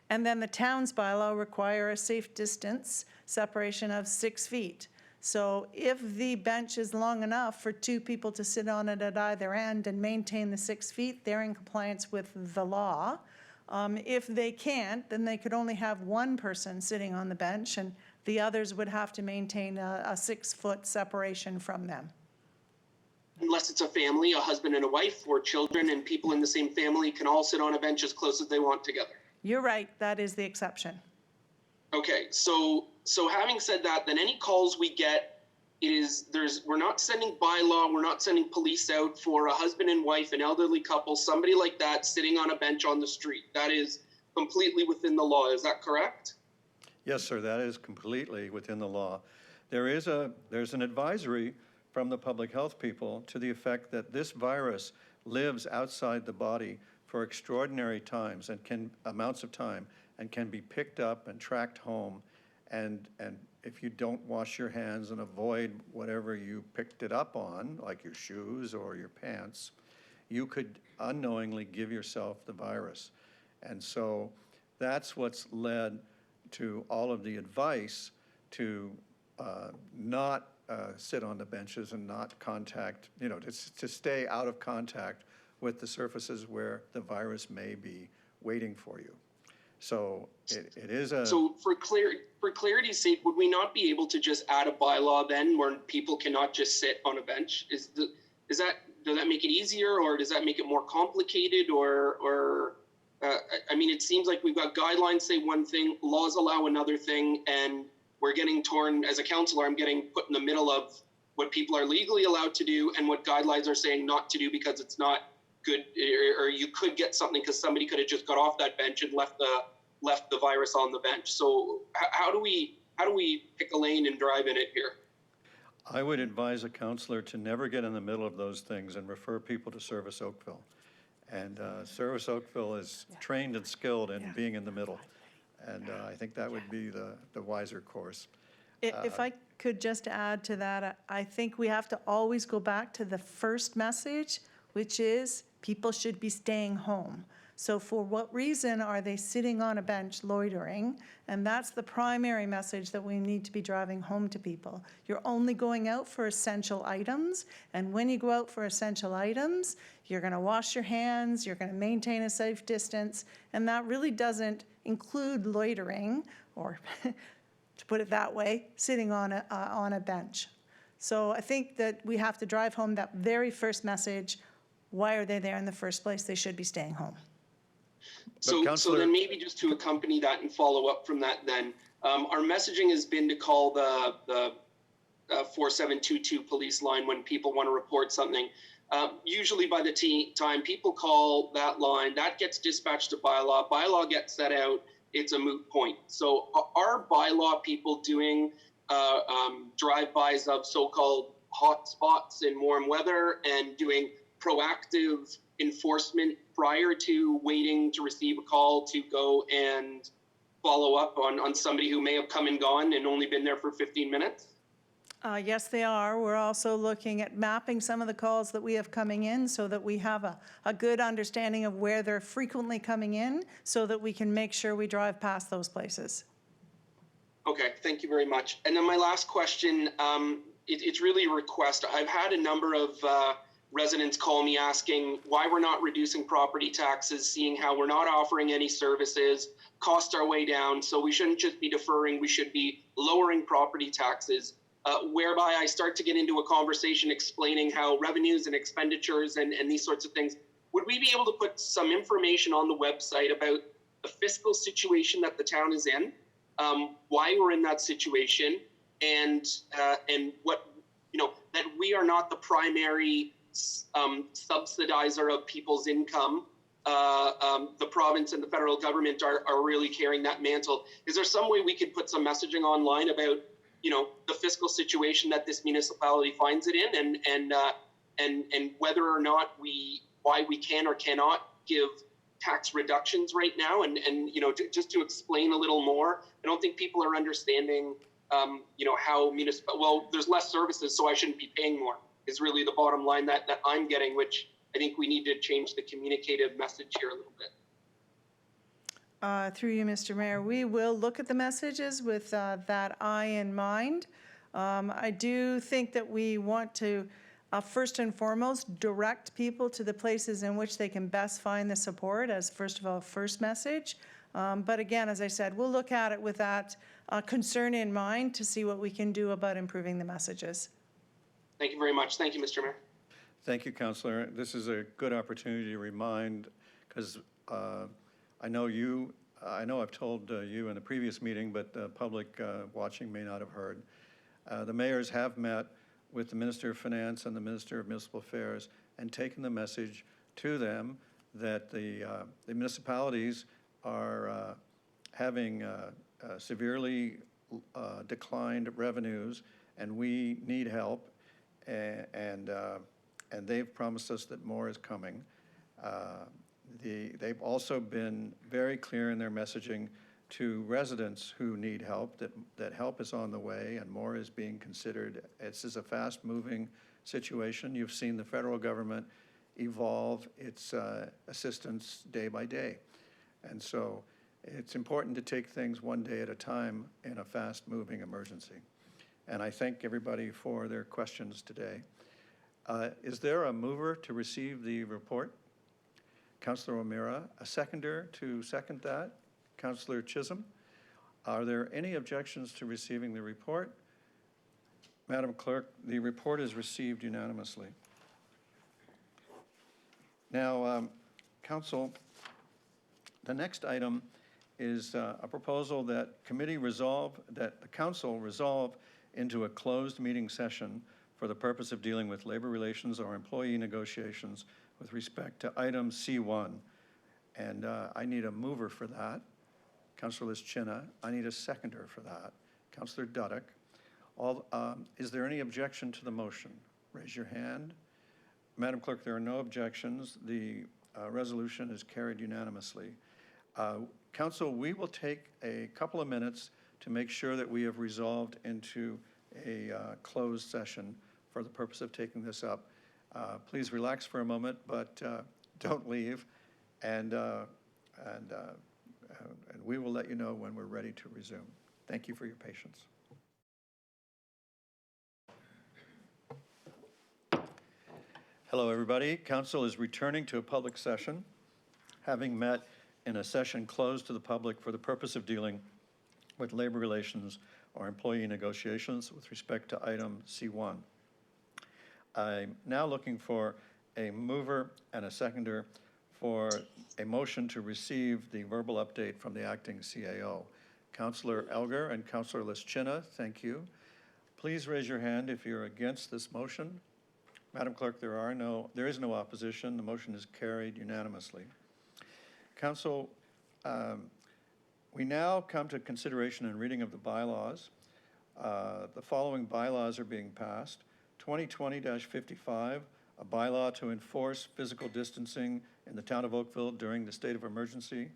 And then the town's bylaw require a safe distance separation of 6 feet. So if the bench is long enough for 2 people to sit on it at either end and maintain the 6 feet, they're in compliance with the law. If they can't, then they could only have 1 person sitting on the bench, and the others would have to maintain a 6-foot separation from them. unless it's a family, a husband and a wife, or children and people in the same family can all sit on a bench as close as they want together. You're right, that is the exception. Okay, so having said that, then any calls we get, we're not sending bylaw, we're not sending police out for a husband and wife, an elderly couple, somebody like that sitting on a bench on the street. That is completely within the law. Is that correct? Yes, sir, that is completely within the law. There's an advisory from the public health people to the effect that this virus lives outside the body for extraordinary times and amounts of time, and can be picked up and tracked home. And if you don't wash your hands and avoid whatever you picked it up on, like your shoes or your pants, you could unknowingly give yourself the virus. And so that's what's led to all of the advice to not sit on the benches and not contact, to stay out of contact with the surfaces where the virus may be waiting for you. So it is a... So for clarity's sake, would we not be able to just add a bylaw then where people cannot just sit on a bench? Does that make it easier, or does that make it more complicated, or I mean, it seems like we've got guidelines say one thing, laws allow another thing, and we're getting torn. As a councillor, I'm getting put in the middle of what people are legally allowed to do and what guidelines are saying not to do because it's not good, or you could get something because somebody could have just got off that bench and left the virus on the bench. So how do we pick a lane and drive in it here? I would advise a councillor to never get in the middle of those things and refer people to Service Oakville. And Service Oakville is trained and skilled in being in the middle. And I think that would be the wiser course. If I could just add to that, I think we have to always go back to the first message, which is people should be staying home. So for what reason are they sitting on a bench loitering? And that's the primary message that we need to be driving home to people. You're only going out for essential items. And when you go out for essential items, you're going to wash your hands, you're going to maintain a safe distance. And that really doesn't include loitering, or to put it that way, sitting on a bench. So I think that we have to drive home that very first message. Why are they there in the first place? They should be staying home. So then maybe just to accompany that and follow up from that then, our messaging has been to call the 4722 police line when people want to report something. Usually by the time people call that line, that gets dispatched to bylaw gets set out, it's a moot point. So are bylaw people doing drive-bys of so-called hot spots in warm weather and doing proactive enforcement prior to waiting to receive a call to go and follow up on somebody who may have come and gone and only been there for 15 minutes? Yes, they are. We're also looking at mapping some of the calls that we have coming in so that we have a good understanding of where they're frequently coming in so that we can make sure we drive past those places. Okay, thank you very much. And then my last question, it's really a request. I've had a number of residents call me asking why we're not reducing property taxes, seeing how we're not offering any services, costs are way down, so we shouldn't just be deferring, we should be lowering property taxes. Whereby I start to get into a conversation explaining how revenues and expenditures and these sorts of things. Would we be able to put some information on the website about the fiscal situation that the town is in, why we're in that situation, and what, that we are not the primary subsidizer of people's income. The province and the federal government are really carrying that mantle. Is there some way we could put some messaging online about the fiscal situation that this municipality finds it in, and whether or not why we can or cannot give tax reductions right now, and just to explain a little more. I don't think people are understanding, how there's less services, so I shouldn't be paying more, is really the bottom line that I'm getting, which I think we need to change the communicative message here a little bit. Through you, Mr. Mayor, we will look at the messages with that eye in mind. I do think that we want to, first and foremost, direct people to the places in which they can best find the support as, first of all, first message. But again, as I said, we'll look at it with that concern in mind to see what we can do about improving the messages. Thank you very much. Thank you, Mr. Mayor. Thank you, Councillor. This is a good opportunity to remind, because I know I've told you in the previous meeting, but the public watching may not have heard. The mayors have met with the Minister of Finance and the Minister of Municipal Affairs and taken the message to them that the municipalities are having severely declined revenues, and we need help, and they've promised us that more is coming. They've also been very clear in their messaging to residents who need help, that help is on the way and more is being considered. This is a fast-moving situation. You've seen the federal government evolve its assistance day by day. And so it's important to take things one day at a time in a fast-moving emergency. And I thank everybody for their questions today. Is there a mover to receive the report? Councillor O'Meara. A seconder to second that? Councillor Chisholm. Are there any objections to receiving the report? Madam Clerk, the report is received unanimously. Now, Council, the next item is a proposal that the Council resolve into a closed meeting session for the purpose of dealing with labor relations or employee negotiations with respect to item C1. And I need a mover for that. Councillor Lischina. I need a seconder for that. Councillor Dudek. Is there any objection to the motion? Raise your hand. Madam Clerk, there are no objections. The resolution is carried unanimously. Council, we will take a couple of minutes to make sure that we have resolved into a closed session for the purpose of taking this up. Please relax for a moment, but don't leave, and we will let you know when we're ready to resume. Thank you for your patience. Hello, everybody. Council is returning to a public session, having met in a session closed to the public for the purpose of dealing with labor relations or employee negotiations with respect to item C1. I'm now looking for a mover and a seconder for a motion to receive the verbal update from the acting CAO. Councillor Elgar and Councillor Lischina, thank you. Please raise your hand if you're against this motion. Madam Clerk, there is no opposition. The motion is carried unanimously. Council, we now come to consideration and reading of the bylaws. The following bylaws are being passed. 2020-55, a bylaw to enforce physical distancing in the town of Oakville during the state of emergency.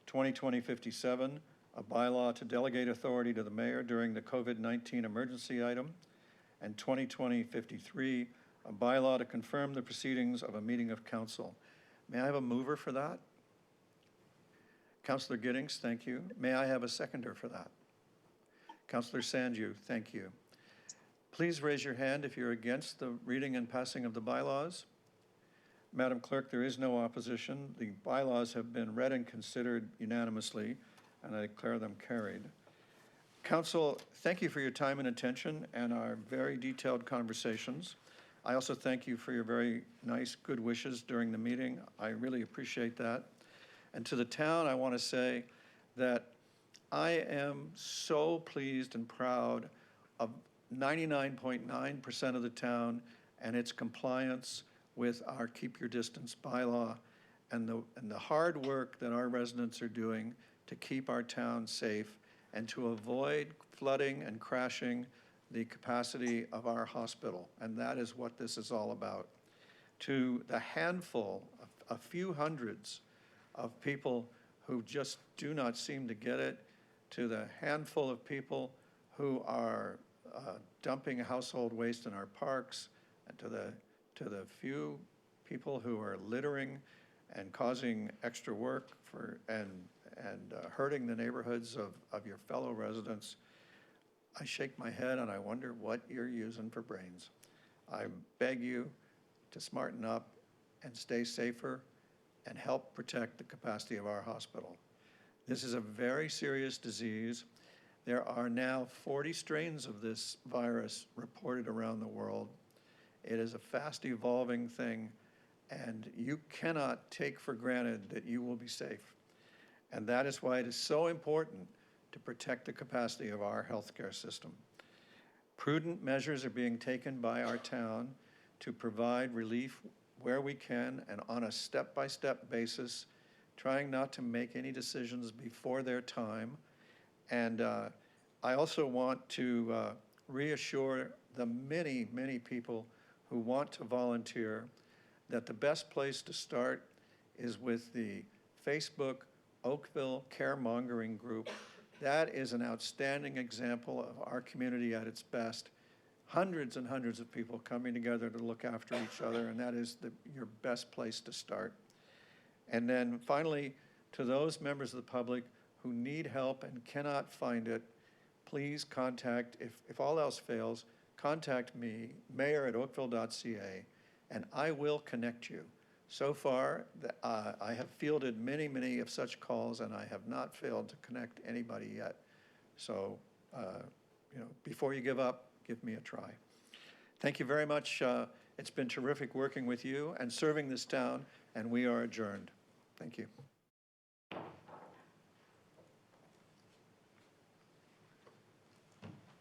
2020-57, a bylaw to delegate authority to the mayor during the COVID-19 emergency item. And 2020-53, a bylaw to confirm the proceedings of a meeting of council. May I have a mover for that? Councillor Gittings, thank you. May I have a seconder for that? Councillor Sanju, thank you. Please raise your hand if you're against the reading and passing of the bylaws. Madam Clerk, there is no opposition. The bylaws have been read and considered unanimously, and I declare them carried. Council, thank you for your time and attention and our very detailed conversations. I also thank you for your very nice, good wishes during the meeting. I really appreciate that. And to the town, I want to say that I am so pleased and proud of 99.9% of the town and its compliance with our Keep Your Distance bylaw and the hard work that our residents are doing to keep our town safe and to avoid flooding and crashing the capacity of our hospital. And that is what this is all about. To the handful, a few hundreds of people who just do not seem to get it, to the handful of people who are dumping household waste in our parks, and to the few people who are littering and causing extra work and hurting the neighborhoods of your fellow residents, I shake my head and I wonder what you're using for brains. I beg you to smarten up and stay safer and help protect the capacity of our hospital. This is a very serious disease. There are now 40 strains of this virus reported around the world. It is a fast evolving thing, and you cannot take for granted that you will be safe. And that is why it is so important to protect the capacity of our healthcare system. Prudent measures are being taken by our town to provide relief where we can and on a step-by-step basis, trying not to make any decisions before their time. And I also want to reassure the many, many people who want to volunteer that the best place to start is with the Facebook Oakville Caremongering Group. That is an outstanding example of our community at its best. Hundreds and hundreds of people coming together to look after each other, and that is your best place to start. And then finally, to those members of the public who need help and cannot find it, please contact, if all else fails, contact me, mayor@oakville.ca, and I will connect you. So far, I have fielded many, many of such calls, and I have not failed to connect anybody yet. So, before you give up, give me a try. Thank you very much. It's been terrific working with you and serving this town, and we are adjourned. Thank you.